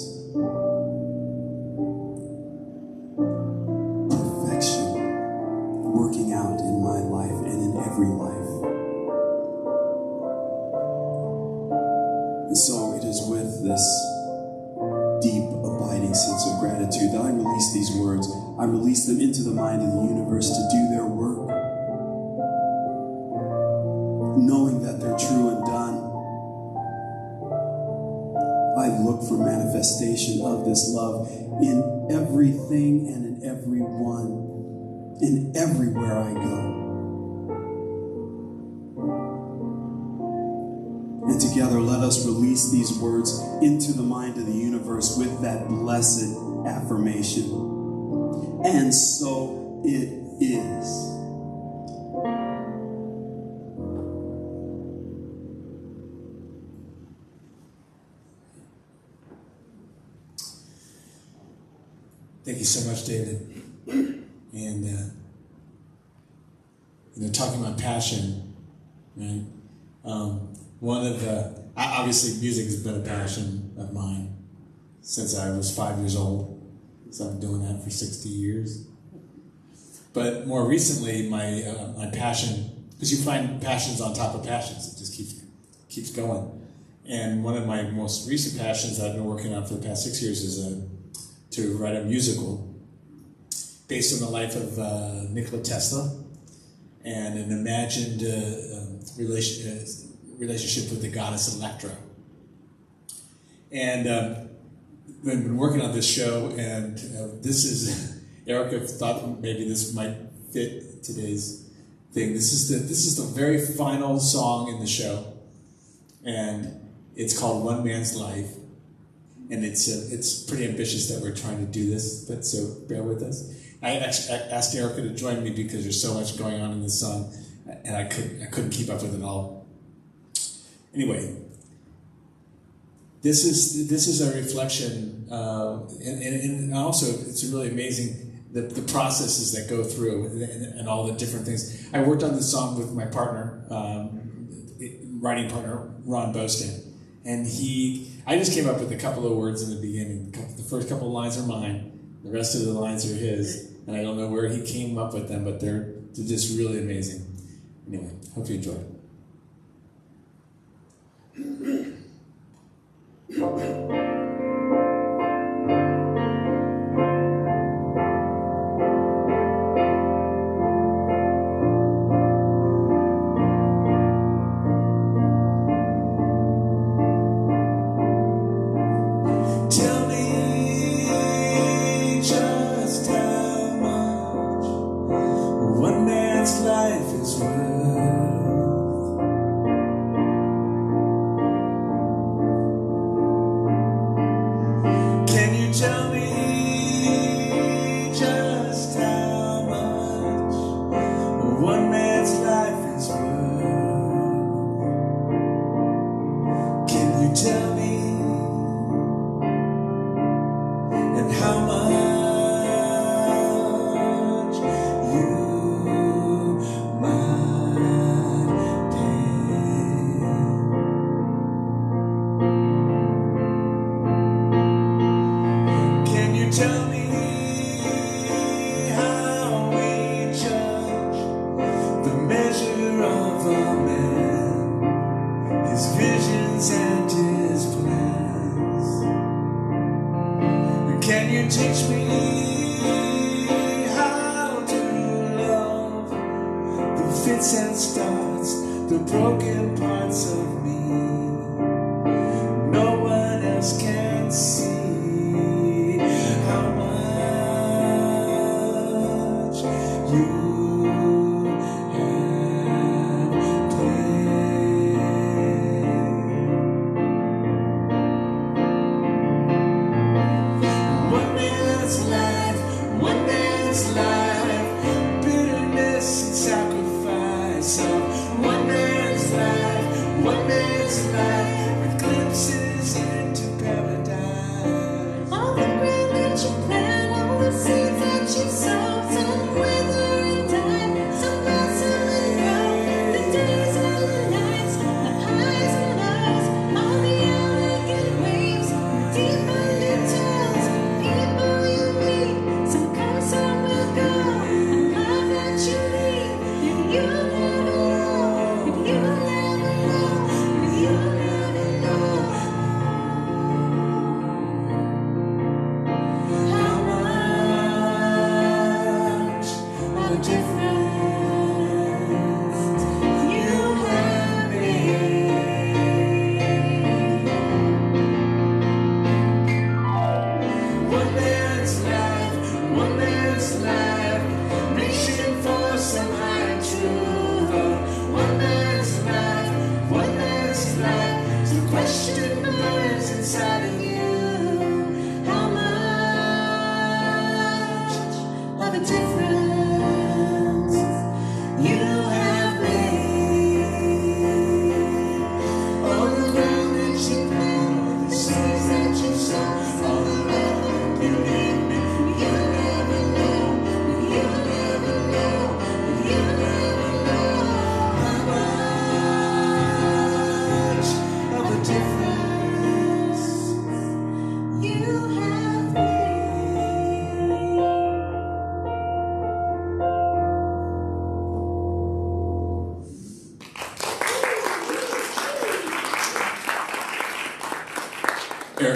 perfection working out in my life and in every life. And so it is with this deep, abiding sense of gratitude that I release these words. I release them into the mind of the universe to do their work, knowing that they're true and done. I look for manifestation of this love in everything and in everyone, in everywhere I go. And together, let us release these words into the mind of the universe with that blessed affirmation. And so it is. Thank you so much, David. And talking about passion, right? One of the obviously music has been a passion of mine since I was 5 years old. So I've been doing that for 60 years. But more recently, my passion, because you find passions on top of passions, it just keeps going. And one of my most recent passions that I've been working on for the past 6 years is to write a musical based on the life of Nikola Tesla and an imagined relationship with the goddess Electra. And I've been working on this show, and this is Erica thought maybe this might fit today's thing. This is the very final song in the show, and it's called One Man's Life. And it's pretty ambitious that we're trying to do this, but so bear with us. I actually asked Erica to join me because there's so much going on in this song, and I couldn't keep up with it all. Anyway, this is a reflection, and also it's really amazing the processes that go through and all the different things. I worked on this song with my partner, writing partner Ron Boston, and I just came up with a couple of words in the beginning. The first couple of lines are mine, the rest of the lines are his, and I don't know where he came up with them, but they're just really amazing. Anyway, hope you enjoy it. Difference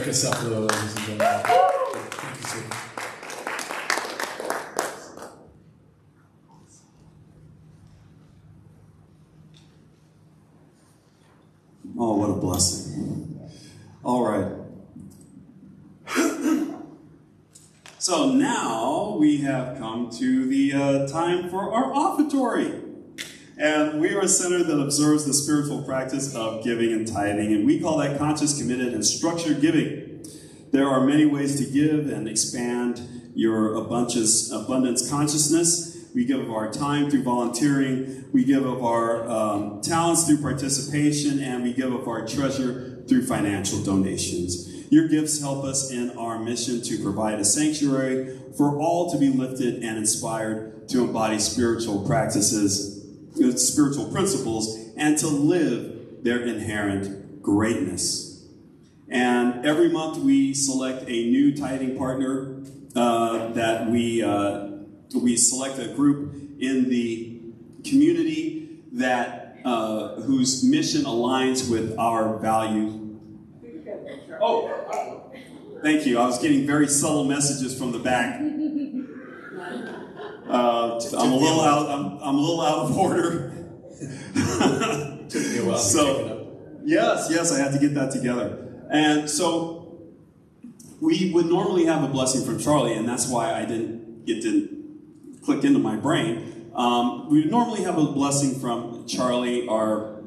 Break us up, ladies and gentlemen. Thank you, sir. Oh, what a blessing. All right. So now we have come to the time for our offertory. And we are a center that observes the spiritual practice of giving and tithing, and we call that conscious, committed, and structured giving. There are many ways to give and expand your abundance consciousness. We give of our time through volunteering, we give of our talents through participation, and we give of our treasure through financial donations. Your gifts help us in our mission to provide a sanctuary for all to be lifted and inspired to embody spiritual practices, spiritual principles, and to live their inherent greatness. And every month we select a new tithing partner that we select a group in the community that whose mission aligns with our values. Oh, thank you. I was getting very subtle messages from the back. I'm a little out of order. Took me a while to pick it up. Yes, I had to get that together. And so we would normally have a blessing from Charlie, and that's why it didn't click into my brain. We would normally have a blessing from Charlie, our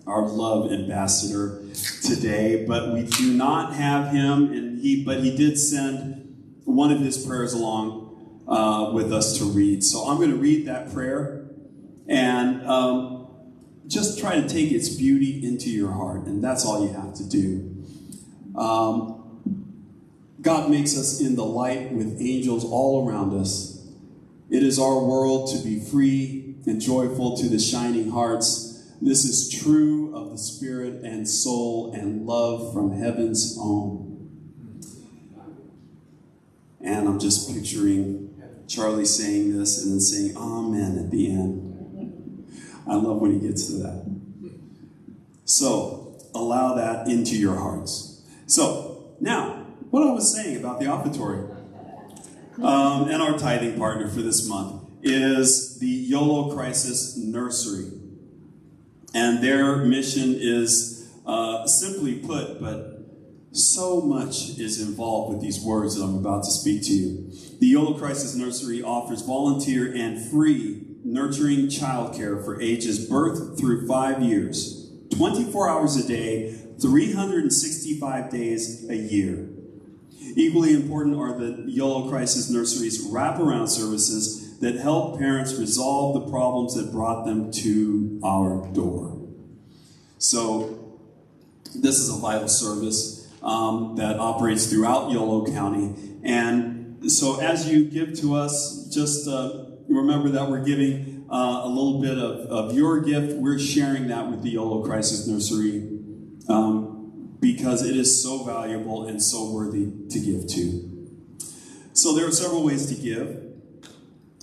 love ambassador today, but we do not have him, but he did send one of his prayers along with us to read. So I'm going to read that prayer and just try to take its beauty into your heart, and that's all you have to do. God makes us in the light with angels all around us. It is our world to be free and joyful to the shining hearts. This is true of the spirit and soul and love from heaven's own. And I'm just picturing Charlie saying this and then saying amen at the end. I love when he gets to that. So, allow that into your hearts. So, now, what I was saying about the offertory and our tithing partner for this month is the Yolo Crisis Nursery. And their mission is simply put, but so much is involved with these words that I'm about to speak to you. The Yolo Crisis Nursery offers volunteer and free nurturing childcare for ages birth through 5 years, 24 hours a day, 365 days a year. Equally important are the Yolo Crisis Nursery's wraparound services that help parents resolve the problems that brought them to our door. So, this is a vital service that operates throughout Yolo County. And so, as you give to us, just remember that we're giving a little bit of your gift. We're sharing that with the Yolo Crisis Nursery because it is so valuable and so worthy to give to. So there are several ways to give.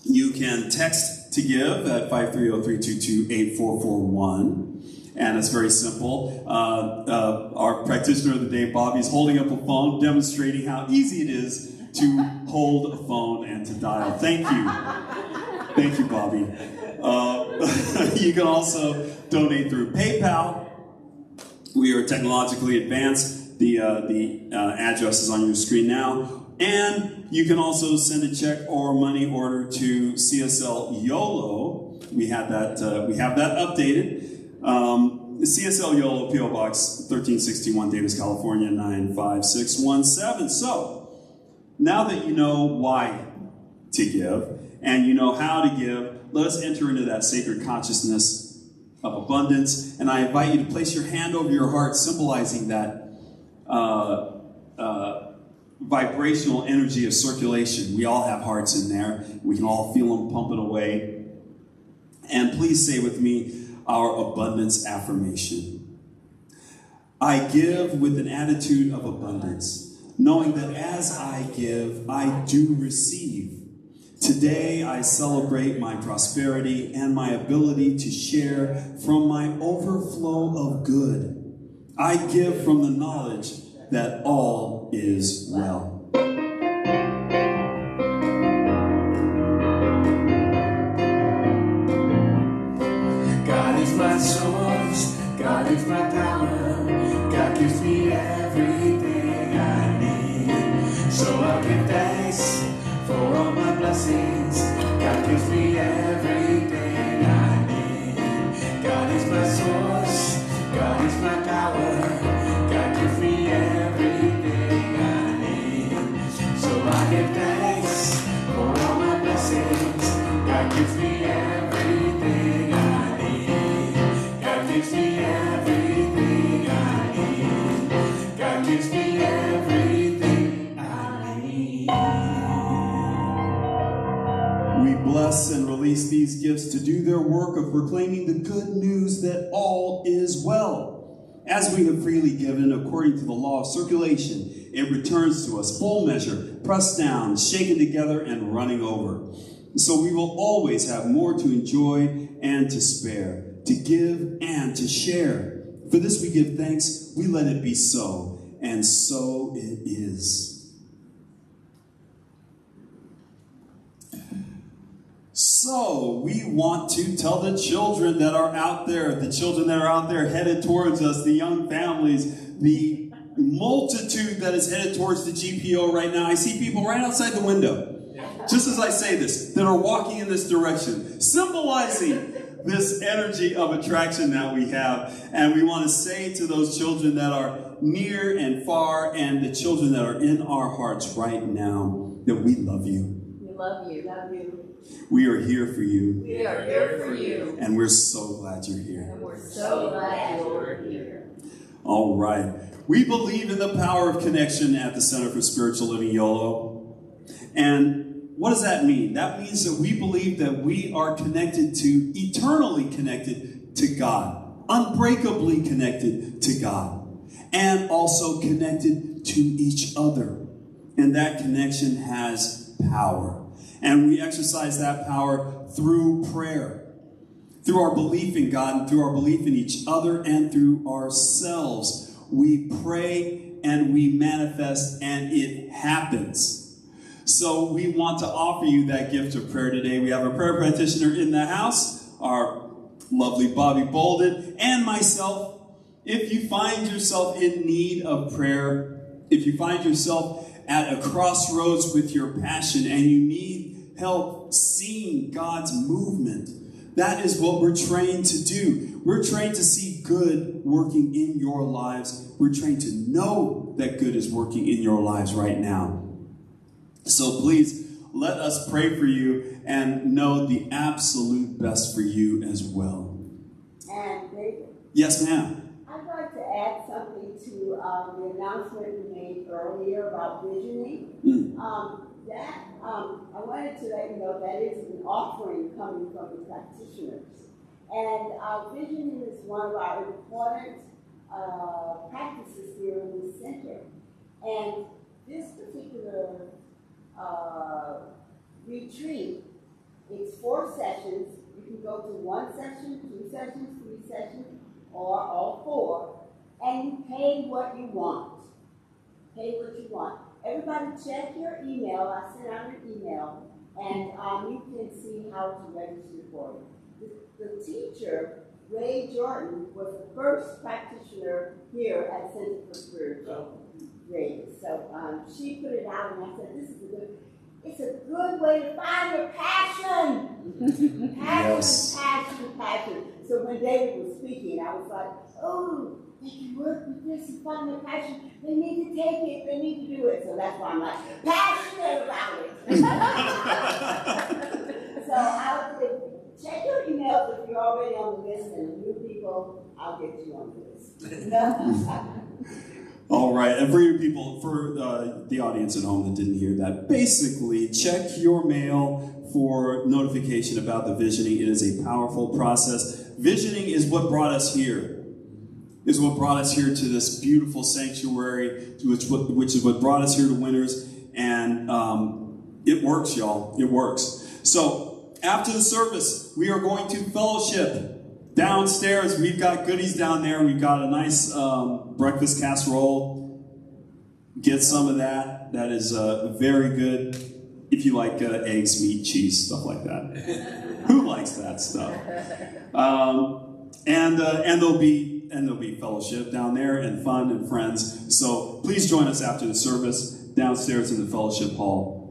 You can text to give at 530-322-8441. And it's very simple. Our practitioner of the day, Bobby, is holding up a phone, demonstrating how easy it is to hold a phone and to dial. Thank you. Thank you, Bobby. You can also donate through PayPal. We are technologically advanced. The address is on your screen now. And you can also send a check or money order to CSL Yolo. We have that updated. CSL Yolo, P.O. Box 1361, Davis, California, 95617. So, now that you know why to give, and you know how to give, let us enter into that sacred consciousness of abundance. And I invite you to place your hand over your heart, symbolizing that vibrational energy of circulation. We all have hearts in there. We can all feel them pumping away. And please say with me our abundance affirmation. I give with an attitude of abundance, knowing that as I give, I do receive. Today, I celebrate my prosperity and my ability to share from my overflow of good. I give from the knowledge that all is well. God is my source, God is my power, God gives me everything I need. So I'll give thanks for all my blessings, God gives me everything I need. God is my source, God is my power, God gives me everything I need. So I give thanks for all my blessings, God gives me everything I need. God gives me everything I need. God gives me everything I need. We bless and release these gifts to do their work of proclaiming the good news that all is well. As we have freely given, according to the law of circulation, it returns to us full measure, pressed down, shaken together, and running over. So we will always have more to enjoy and to spare, to give and to share. For this we give thanks, we let it be so, and so it is. So we want to tell the children that are out there, headed towards us, the young families, the multitude that is headed towards the GPO right now. I see people right outside the window, just as I say this, that are walking in this direction, symbolizing this energy of attraction that we have. And we want to say to those children that are near and far, and the children that are in our hearts right now, that we love you. We love you. Love you. We are here for you. We are here for you. And we're so glad you're here. And we're so glad you're here. All right. We believe in the power of connection at the Center for Spiritual Living, Yolo. And what does that mean? That means that we believe that we are connected to, eternally connected to God, unbreakably connected to God, and also connected to each other. And that connection has power. And we exercise that power through prayer, through our belief in God, and through our belief in each other, and through ourselves. We pray and we manifest, and it happens. So we want to offer you that gift of prayer today. We have a prayer practitioner in the house, our lovely Bobby Bolden, and myself. If you find yourself in need of prayer, if you find yourself at a crossroads with your passion and you need help seeing God's movement, that is what we're trained to do. We're trained to see good working in your lives. We're trained to know that good is working in your lives right now. So please let us pray for you and know the absolute best for you as well. And David? Yes, ma'am. I'd like to add something to the announcement we made earlier about visioning. I wanted to let you know that is an offering coming from the practitioners. And visioning is one of our important practices here in the center. And this particular retreat, it's 4 sessions. You can go to 1 session, 2 sessions, 3 sessions, or all 4, and you pay what you want. Pay what you want. Everybody check your email. I sent out an email, and you can see how to register for it. The teacher, Ray Jordan, was the first practitioner here at Center for Spiritual Living. So she put it out, and I said, it's a good way to find your passion. Passion. So when David was speaking, I was like, oh, they can work with this and find their passion. They need to take it. They need to do it. So that's why I'm like, passionate about it. So check your emails if you're already on the list, and new people, I'll get you on the list. All right, and for you people, for the audience at home that didn't hear that, basically check your mail for notification about the visioning. It is a powerful process. Visioning is what brought us here. Is what brought us here to this beautiful sanctuary, which is what brought us here to Winters, and it works, y'all. It works. So after the service, we are going to fellowship. Downstairs, we've got goodies down there. We've got a nice breakfast casserole. Get some of that. That is very good if you like eggs, meat, cheese, stuff like that. Who likes that stuff? And there'll be fellowship down there and fun and friends. So please join us after the service downstairs in the fellowship hall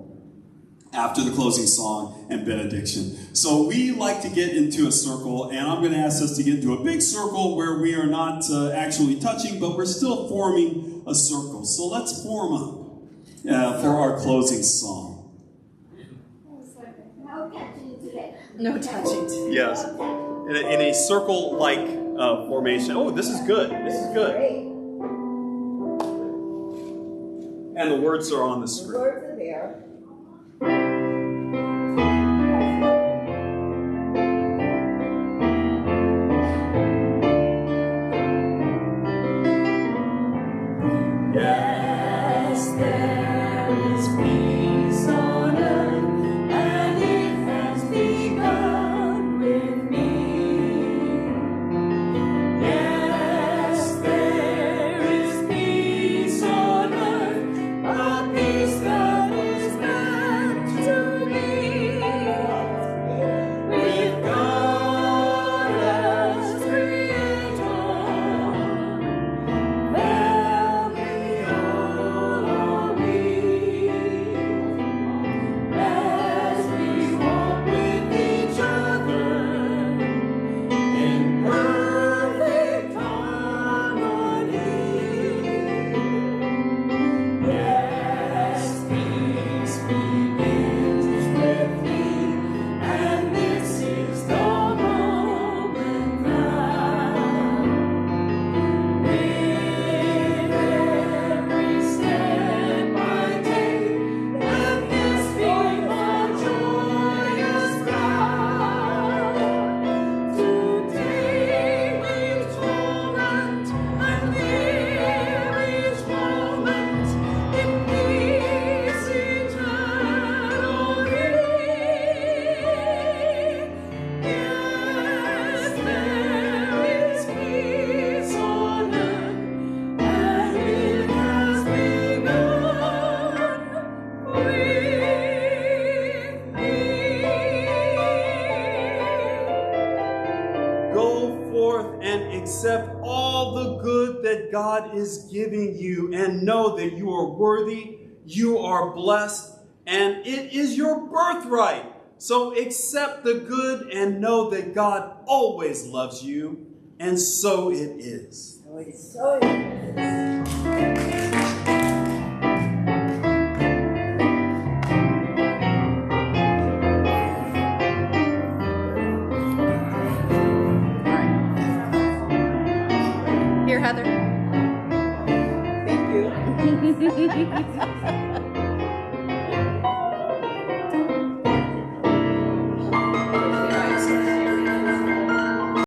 after the closing song and benediction. So we like to get into a circle, and I'm going to ask us to get into a big circle where we are not actually touching, but we're still forming a circle. So let's form up for our closing song. No touching today. No touching. Yes, in a circle-like formation. Oh, this is good. This is good. And the words are on the screen. The words are there. Yes, there is peace on earth, and it has begun with me. Yes, there is peace on earth, a peace that is meant to be. With God as Creator, family all are we. As we walk with each other in perfect harmony. Yes, peace begins with me, and this is the moment now. With every step I take, let this be my joyous vow. To take each moment and live each moment in peace eternally. Yes, there is peace on earth, and it has begun with me. Go forth and accept all the good that God is giving you, and know that you are worthy, you are blessed, and it is your birthright. So accept the good and know that God always loves you, and so it is. So it is. Here, Heather. Thank you.